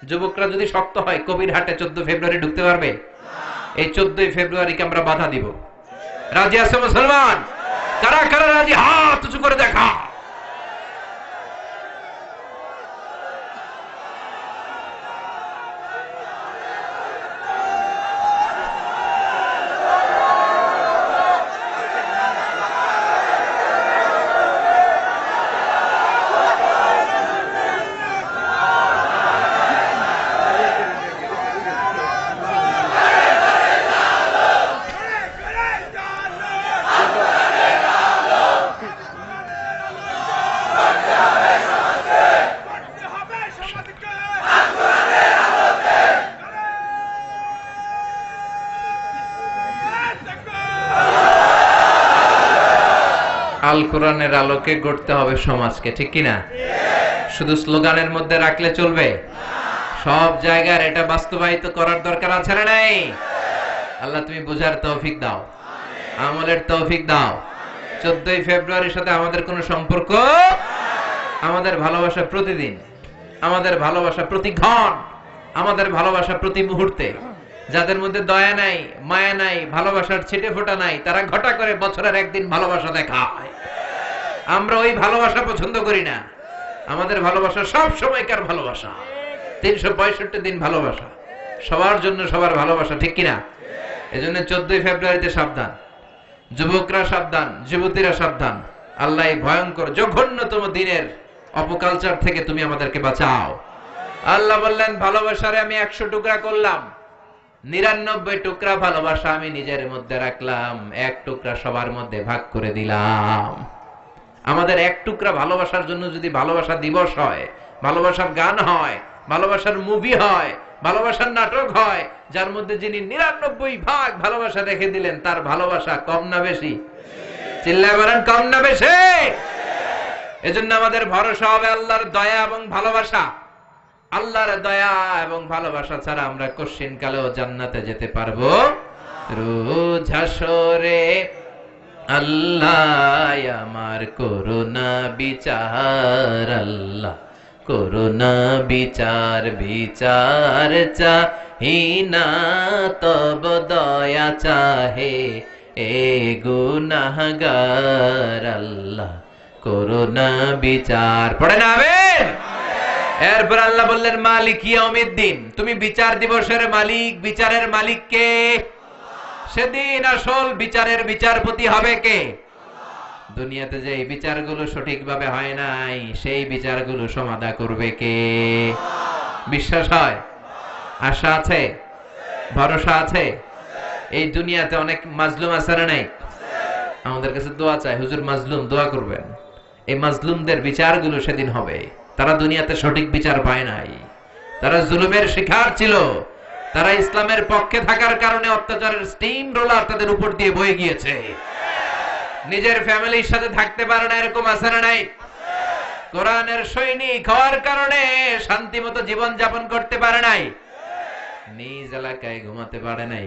যুবকরা যদি শক্ত হয়, কবিরহাটে 14 ফেব্রুয়ারি ঢুকতে পারবে? এই 14ই ফেব্রুয়ারিকে আমরা বাধা দিব। রাজি আছে মুসলমান? কারা কারা রাজি? হাত উঁচু করে দেখা। আল কোরআনের আলোকে গড়তে হবে সমাজকে। ঠিক কিনা? শুধু স্লোগানের মধ্যে রাখলে চলবে? সব জায়গায় এটা বাস্তবায়িত করার দরকার আছে না নাই? আল্লাহ তুমি বুঝার তৌফিক দাও, আমলের তৌফিক দাও। 14ই ফেব্রুয়ারির সাথে আমাদের কোনো সম্পর্ক? আমাদের ভালোবাসা প্রতিদিন, আমাদের ভালোবাসা প্রতি ক্ষণ, আমাদের ভালোবাসা প্রতি মুহূর্তে। যাদের মধ্যে দয়া নাই, মায়া নাই, ভালোবাসার ছিটে ফোঁটা নাই, তারা ঘটা করে বছরের একদিন ভালোবাসা দেখায়। আমরা ওই ভালোবাসা পছন্দ করি না। আমাদের ভালোবাসা সব সময়কার ভালোবাসা, 365 দিন ভালোবাসা, সবার জন্য সবার ভালোবাসা। ঠিক কিনা? এজন্য 14ই ফেব্রুয়ারিতে সাবধান, যুবকরা সাবধান, যুবতীরা সাবধান। আল্লাহ এই ভয়ঙ্কর জঘন্যতম দিনের অপকালচার থেকে তুমি আমাদেরকে বাঁচাও। আল্লাহ বললেন ভালোবাসারে আমি 100 টুকরা করলাম, 99 টুকরা ভালোবাসা আমি নিজের মধ্যে রাখলাম, 1 টুকরা সবার মধ্যে ভাগ করে দিলাম। আমাদের 1 টুকরা ভালোবাসার জন্য যদি ভালোবাসা দিবস হয়, ভালোবাসার গান হয়, ভালোবাসার মুভি হয়, ভালোবাসার নাটক হয়, যার মধ্যে যিনি 99 ভাগ ভালোবাসা রেখে দিলেন, তার ভালোবাসা কম না বেশি? চিল্লায় বলেন কম না বেশি? এজন্য আমাদের ভরসা হবে আল্লাহর দয়া এবং ভালোবাসা। আল্লাহর দয়া এবং ভালোবাসা ছাড়া আমরা কোশ্চিন কালেও জান্নাতে যেতে পারবো? রোজ হাসরে আল্লাহ আমার করুণা বিচার, আল্লাহ করুণা বিচার, বিচার চাহিনা তব দয়া চাহে এ গুনাহগার, আল্লাহ করুণা বিচার। পড়ে না আমিন? এরপর আল্লাহ বললেন মালিক ইয়াউমিদ্দিন, তুমি বিচার দিবসের মালিক। বিচারের মালিক কে? সেদিন আসল বিচারের বিচারপতি হবে কে? দুনিয়াতে যে এই বিচারগুলো সঠিকভাবে হয় নাই, সেই বিচারগুলো সমাধা করবে কে? বিশ্বাস হয়? আশা আছে? ভরসা আছে? এই দুনিয়াতে অনেক মাজলুম আছে না নাই? আমাদের কাছে দোয়া চাই, হুজুর মাজলুম দোয়া করবেন। এই মাজলুমদের বিচারগুলো সেদিন হবে। তারা দুনিয়াতে সঠিক বিচার পায় নাই, তারা জুলুমের শিকার ছিল, তারা ইসলামের পক্ষে থাকার কারণে অত্যাচারের স্টিম রোলার তাদের উপর দিয়ে বয়ে গিয়েছে। নিজের ফ্যামিলির সাথে থাকতে পারে না, এরকম আছে না নাই? কোরআনের সৈনিক হওয়ার কারণে শান্তিমতো জীবন যাপন করতে পারে নাই, নিজ এলাকায় ঘুমাতে পারে নাই।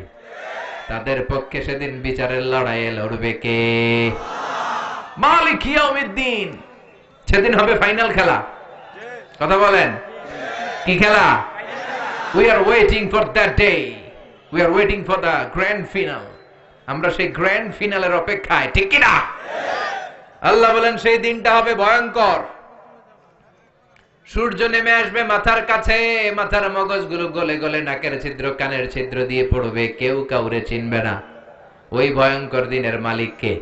তাদের পক্ষে সেদিন বিচারের লড়াইয়ে লড়বে কে? মালিক ইয়াউমিদ্দিন। সেদিন হবে ফাইনাল খেলা। কথা বলেন, কি খেলা? We are waiting for that day. We are waiting for the grand final. আমরা সেই গ্র্যান্ড ফিনালের অপেক্ষায়, ঠিক কি না? আল্লাহ বলেন সেই দিনটা হবে ভয়ঙ্কর। সূর্য নেমে আসবে মাথার কাছে, মাথার মগজগুলো গলে গলে নাকের ছিদ্র কানের ছিদ্র দিয়ে পড়বে, কেউ কাউরে চিনবে না। ওই ভয়ঙ্কর দিনের মালিক কে?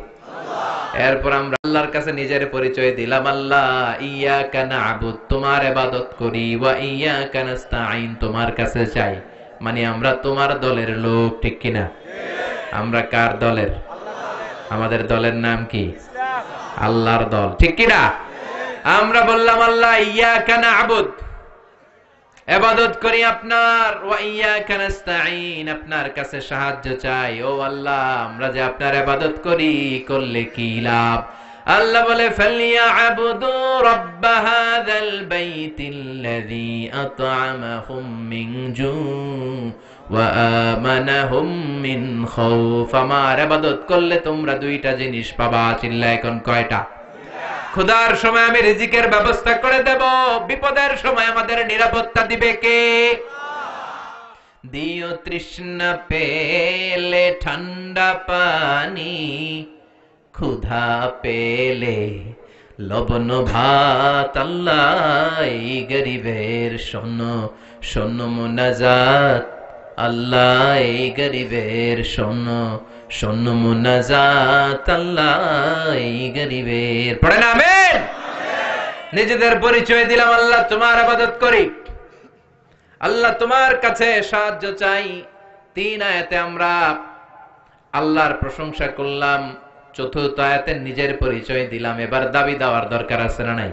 এরপর আমরা আল্লাহর কাছে নিজের পরিচয় দিলাম, আল্লাহ ইয়াকা না'বুদ, তোমার ইবাদত করি, ওয়া ইয়াকা নাস্তাঈন, তোমার কাছে চাই। মানে আমরা তোমার দলের লোক, ঠিক কি না? আমরা কার দলের? আমাদের দলের নাম কি? আল্লাহর দল, ঠিক কি না? আমরা বললাম আল্লাহ ইয়াকা না'বুদ, ইবাদত করি আপনার, ওয়া ইয়াকা নাস্তাঈন, আপনার কাছে সাহায্য চাই। ও আল্লাহ, আমরা যে আপনার ইবাদত করি, করলে কি লাভ? আল্লাহ বলে ফালিয়া'বুদু রাব্ব হাযাল বাইতিল্লাযী আত'আমাহুম মিন জু' ওয়া আমানাহুম মিন খাউফ। আমার ইবাদত করলে তোমরা দুইটা জিনিস পাবা। চিল্লায় এখন কয়টা? ক্ষুধার সময় আমি রিজিকের ব্যবস্থা করে দেব, বিপদের সময় আমাদের নিরাপত্তা দিবে কে? দিও তৃষ্ণা পেলে ঠান্ডা পানি, ক্ষুধা পেলে লবণ ভাত। আল্লাহ এই গরিবের শোনো শোনো মুনাজাত, আল্লাহ এই গরিবের শোনো শোনো মুনাজাত, আল্লাহ এই গরিবের। পড়েন আমিন। নিজেদের পরিচয় দিলাম, আল্লাহ তোমার ইবাদত করি, আল্লাহ তোমার কাছে সাহায্য চাই। 3 আয়াতে আমরা আল্লাহর প্রশংসা করলাম, 4র্থ আয়াতে নিজের পরিচয় দিলাম। এবার দাবি দেওয়ার দরকার আছে না নাই?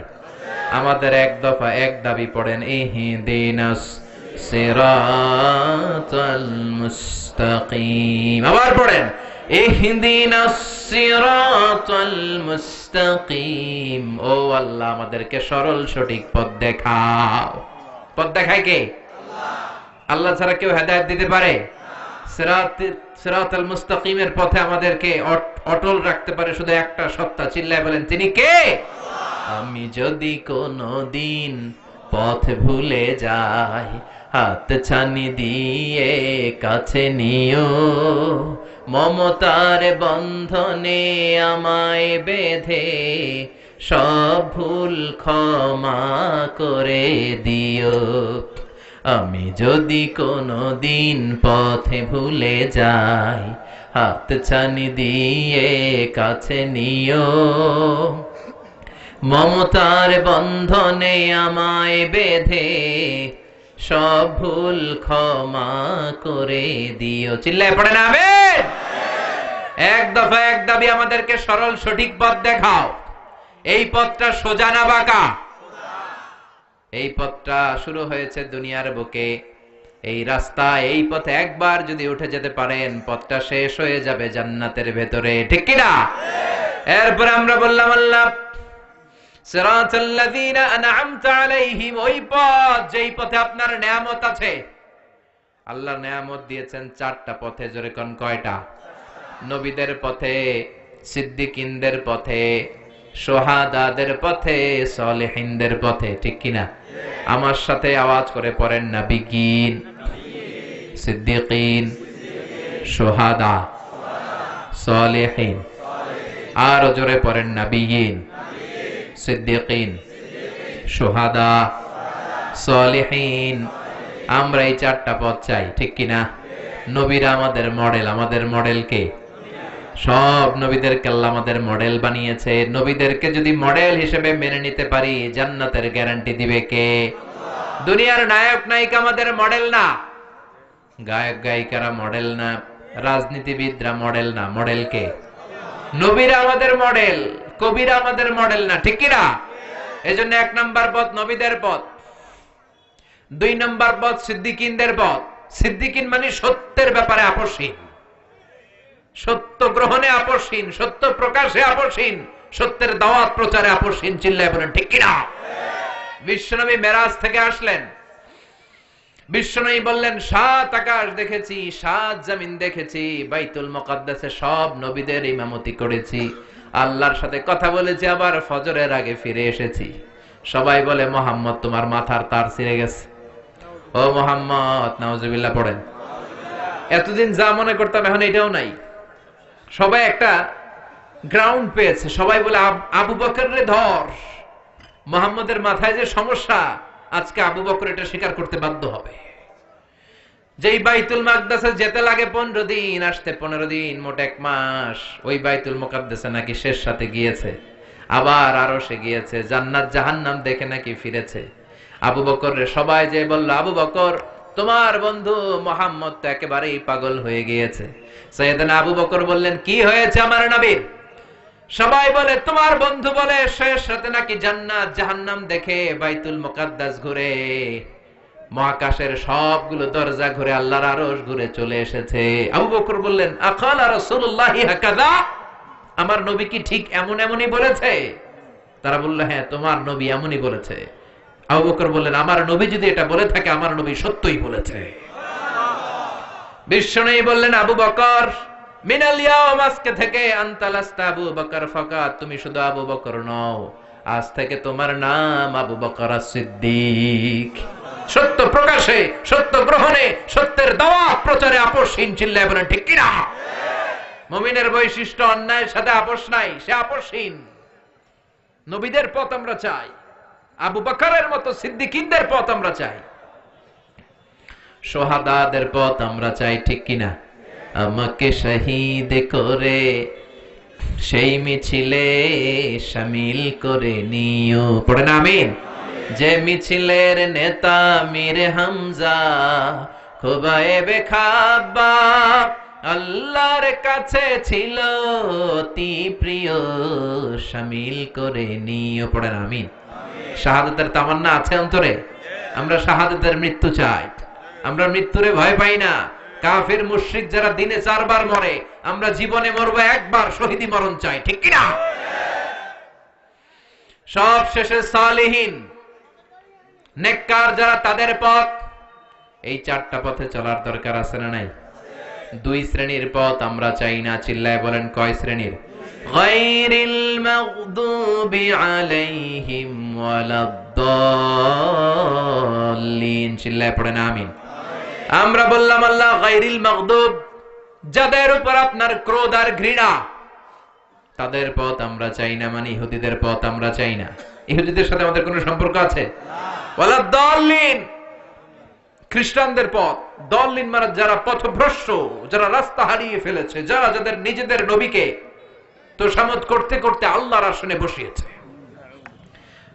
আমাদের এক দফা এক দাবি পড়েন, ইহদিনাস সিরাতাল মুস্তাকিম। আবার পড়েন, ইহদিনাস সিরাতাল মুস্তাকিম। ও আল্লাহ, আমাদেরকে সরল সঠিক পথ দেখাও। পথ দেখায় কে? আল্লাহ ছাড়া কেউ হেদায়েত দিতে পারে? সিরাতাল মুস্তাকিমের পথে আমাদেরকে অটল রাখতে পারে শুধু একটা সত্তা। চিল্লায় বলেন, তিনি কে? আমি যদি কোনদিন পথ ভুলে যাই, হাত ছানি দিয়ে কাছে নিও, মমতার বন্ধনে আমায় বেঁধে সব ভুল ক্ষমা করে দিও। আমি যদি কোনদিন পথে ভুলে যাই, হাত ছানি দিয়ে কাছে নিও, মমতার বন্ধনে আমায় বেঁধে সব ভুল ক্ষমা করে দিও। চিল্লায় পড়ে না আমিন। এক দফা এক দাবি, আমাদেরকে সরল সঠিক পথ দেখাও। এই পথটা সোজা না বাঁকা? এই পথটা শুরু হয়েছে দুনিয়ার বুকে, এই রাস্তা, এই পথে একবার যদি উঠে যেতে পারেন, পথটা শেষ হয়ে যাবে জান্নাতের ভেতরে, ঠিক কি না? এরপর আমরা বললাম, আল্লাহ সিরাতাল্লাযীনা আন'আমতা আলাইহিম, ওই পথ যেই পথে আপনার নিয়ামত আছে। আল্লাহ নিয়ামত দিয়েছেন 4টা পথে। জোরে কোন কয়টা? নবীদের পথে, সিদ্দিকিনদের পথে, শোহাদাদের পথে, সলিহিনদের পথে, ঠিক কিনা? আমার সাথে আওয়াজ করে পড়েন, নবিয়িন, সিদ্দিকিন, শোহাদা, সলিহিন। আর জোরে পড়েন, নবিয়িন, সিদ্দিকিন, শোহাদা, সলিহিন। আমরা এই চারটা পথ চাই, ঠিক কিনা? নবীরা আমাদের মডেল, আমাদের মডেল কে? সব নবীদেরকে আল্লাহ আমাদের মডেল বানিয়েছে। নবীদেরকে যদি মডেল হিসেবে মেনে নিতে পারি, জান্নাতের গ্যারান্টি দিবে কে? দুনিয়ার নায়ক নায়িকা আমাদের মডেল না, গায়ক গায়িকারা মডেল না, রাজনীতিবিদরা মডেল না, মডেল কে? নবীরা আমাদের মডেল, কবিরা আমাদের মডেল না, ঠিক কিনা? এজন্য 1 নাম্বার পথ নবীদের পথ, 2 নাম্বার পথ সিদ্দিকিনদের পথ। সিদ্দিকিন মানে সত্যের ব্যাপারে আপসহীন, সত্য গ্রহণে আপসহীন, সত্য প্রকাশে আপসহীন, সত্যের দাওয়াত প্রচারে আপসহীন। চিল্লায় বলেন ঠিক কিনা? বিশ্বনবী মেরাজ থেকে আসলেন, বিশ্বনবী বললেন 7 আকাশ দেখেছি, 7 জমিন দেখেছি, বাইতুল মুকাদ্দাসে সব নবীদের ইমামতি করেছি, আল্লাহর সাথে কথা বলেছি, আবার ফজরের আগে ফিরে এসেছি। সবাই বলে মুহাম্মদ তোমার মাথার তার ছিঁড়ে গেছে। ও মুহাম্মদ, নাউজুবিল্লাহ পড়েন। এতদিন যা মনে করতাম এখন এটাও নাই। সবাই একটা গ্রাউন্ড পেয়েছে, সবাই বলে আবু বকর রে ধর, মুহাম্মদের মাথায় যে সমস্যা, আজকে আবু বকর এটা স্বীকার করতে বাধ্য হবে। যেই বাইতুল মুকাদ্দাসে যেতে লাগে 15 দিন, আসতে 15 দিন, মোট 1 মাস। ওই বাইতুল মুকাদ্দাসে নাকি শেষ সাথে গিয়েছে, আবার আরশে গিয়েছে, জান্নাত জাহান্নাম দেখে নাকি ফিরেছে। আবু বকর রে সবাই যে বলল, আবু বকর তোমার বন্ধু মুহাম্মদ তো একেবারেই পাগল হয়ে গিয়েছে। সাইয়েদনা আবু বকর বললেন, কি হয়েছে আমার নবীর? সবাই বলে তোমার বন্ধু বলে শেষ রাতে নাকি জান্নাত জাহান্নাম দেখে বাইতুল মুকাদ্দাস ঘুরে, মহাকাশের সবগুলো দরজা ঘুরে, আল্লাহর আরশ ঘুরে চলে এসেছে। আবু বকর বললেন, আকালা রাসূলুল্লাহি হাকাযা, আমার নবী কি ঠিক এমনই বলেছে? তারা বলল, হ্যাঁ তোমার নবী এমনই বলেছে। আবু বকর বললেন, আমার নবী যদি এটা বলে থাকে, আমার নবী সত্যই বলেছে। বিশ্বনবী বললেন, আবু বকর মিনাল ইয়াউম, আজকে থেকে আনতা লাস্তা আবু বকর ফাকাত, তুমি শুধু আবু বকর নও, আজ থেকে তোমার নাম আবু বকর as-সিদ্দিক। সত্য প্রকাশে, সত্য গ্রহণে, সত্যের দাওয়াত প্রচারে আপসহীন। চিল্লায় বলেন ঠিক কিনা? মুমিনের বৈশিষ্ট্য অন্যায়ের সাথে আপোষ নাই, সে আপসহীন। নবীদের পথ আমরা চাই, আবু বকরের মতো সিদ্দিকিনদের পথ আমরা চাই, শহাদাদের পথ আমরা চাই, ঠিক কিনা? আমাকে শহীদ করে সেই মিছিলে শামিল করে নিও, পড়েন আমিন। যে মিছিলের নেতা মীর হামজা, খুবাইবে খাব্বাব, আল্লাহর কাছে ছিল অতি প্রিয়, শামিল করে নিও, পড়েন আমিন। শাহাদাতের তামান্না আছে অন্তরে? আমরা শাহাদাতের মৃত্যু চাই, আমরা মৃত্যুরে ভয় পাই না। কাফির মুশরিক যারা দিনে 4 বার মরে, আমরা জীবনে মরবো 1 বার, শহীদি মরণ চাই, ঠিক কিনা? সব শেষে সালেহীন নেককার যারা, তাদের পথ। এই 4টা পথে চলার দরকার আছে না নাই? 2 শ্রেণীর পথ আমরা চাই না। চিল্লায় বলেন কয় শ্রেণীর? গায়রিল মাগদুবি আলাইহিম ওয়ালাদ-দাল্লিন। চিল্লায় পড়েন আমিন। আমরা বললাম আল্লাহ গায়রিল মাগদুব, যাদের উপর আপনার ক্রোধ আর ঘৃণা, তাদের পথ আমরা চাই না, মানে ইহুদিদের পথ আমরা চাই না। ইহুদিদের সাথে আমাদের কোনো সম্পর্ক আছে? ওয়ালাদ-দাল্লিন, খ্রিস্টানদের পথ। দল্লিন মানে যারা পথভ্রষ্ট, যারা রাস্তা হারিয়ে ফেলেছে, যারা যাদের নিজেদের নবীকে তোষামত করতে করতে আল্লাহর আসনে বসিয়েছে।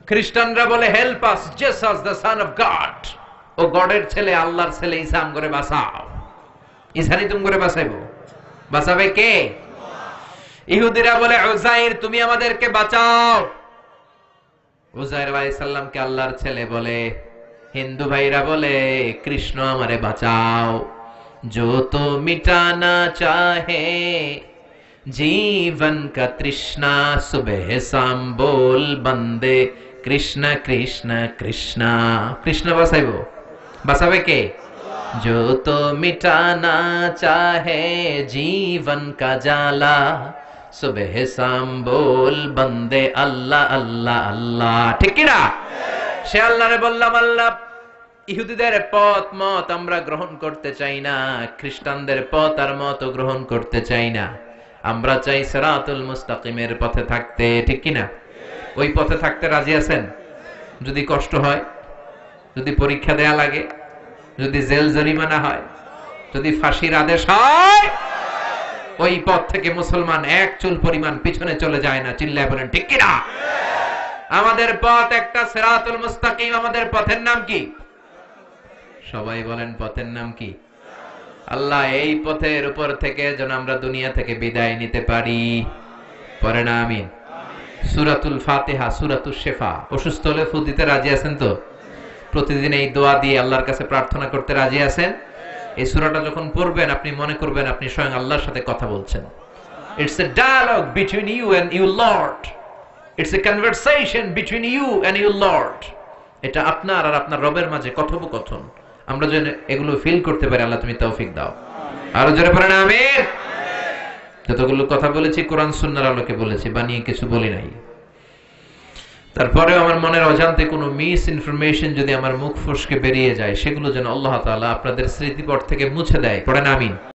খ্রিস্টানরা বলে help us Jesus the son of God, ও গডের ছেলে, আল্লাহর ছেলে, ঈসা আমগরে বাঁচাও। ঈসানি তুমি করে বাঁচাইবো, বাঁচাবে কে? ইহুদিরা বলে উযাইর তুমি আমাদেরকে বাঁচাও। উযাইর আলাইহিস সালামকে আল্লাহর ছেলে বলে। হিন্দু ভাইরা বলে কৃষ্ণ আমারে বাঁচাও। जो तो मिटाना चाहे जीवन का तृष्णा, सुबह शाम बोल बंदे कृष्ण कृष्ण कृष्ण। कृष्ण বাঁচাইবো, বাঁচাবে কে? जो तो मिटाना चाहे जीवन का जाला, सुबह शाम बोल बंदे अल्लाह अल्लाह अल्लाह। ঠিক কি না? সে আল্লাহরে বললাম, আল্লাহ ইহুদিদের পথ মত আমরা গ্রহণ করতে চাই না, খ্রিস্টানদের পথ আর মত গ্রহণ করতে চাই না। আমরা চাই সিরাতুল মুস্তাকিমের পথে থাকতে, ঠিক কি না? ওই পথে থাকতে রাজি আছেন? যদি কষ্ট হয়, যদি পরীক্ষা দেয়া লাগে, যদি জেল জরিমানা হয়, যদি ফাঁসির আদেশ হয়, ওই পথ থেকে মুসলমান এক চুল পরিমাণ পিছনে চলে যায় না। চিল্লায় বলেন ঠিক কিনা? আমাদের পথ একটা সিরাতুল মুস্তাকিম। আমাদের পথের নাম কি? সবাই বলেন পথের নাম কি? আল্লাহ এই পথের উপর থেকে যেন আমরা দুনিয়া থেকে বিদায় নিতে পারি। পড়েন আমিন। সূরাতুল ফাতিহা, সূরাতুশ শিফা। অসুস্থ হলে ফু দিতে রাজি আছেন তো? প্রতিদিন এই দোয়া দিয়ে আল্লাহর কাছে প্রার্থনা করতে রাজি আছেন? এই সূরাটা যখন পড়বেন আপনি মনে করবেন আপনি স্বয়ং আল্লাহর সাথে কথা বলছেন। It's a dialogue between you and your Lord. It's a conversation between you and your Lord. এটা আপনার আর আপনার রবের মাঝে কথোপকথন। আমরা যেন এগুলো ফিল করতে পারি, আল্লাহ তুমি তৌফিক দাও। আরো জোরে পড়েন আমিন। যতগুলো কথা বলেছি কোরআন সুন্নাহর আলোকে বলেছি, বানিয়ে কিছু বলি নাই। তারপরেও আমার মনের অজান্তে কোনো মিস ইনফরমেশন যদি আমার মুখ ফসকে বেরিয়ে যায়, সেগুলো যেন আল্লাহ তাআলা আপনাদের স্মৃতিপট থেকে মুছে দেয়। পড়েন আমিন।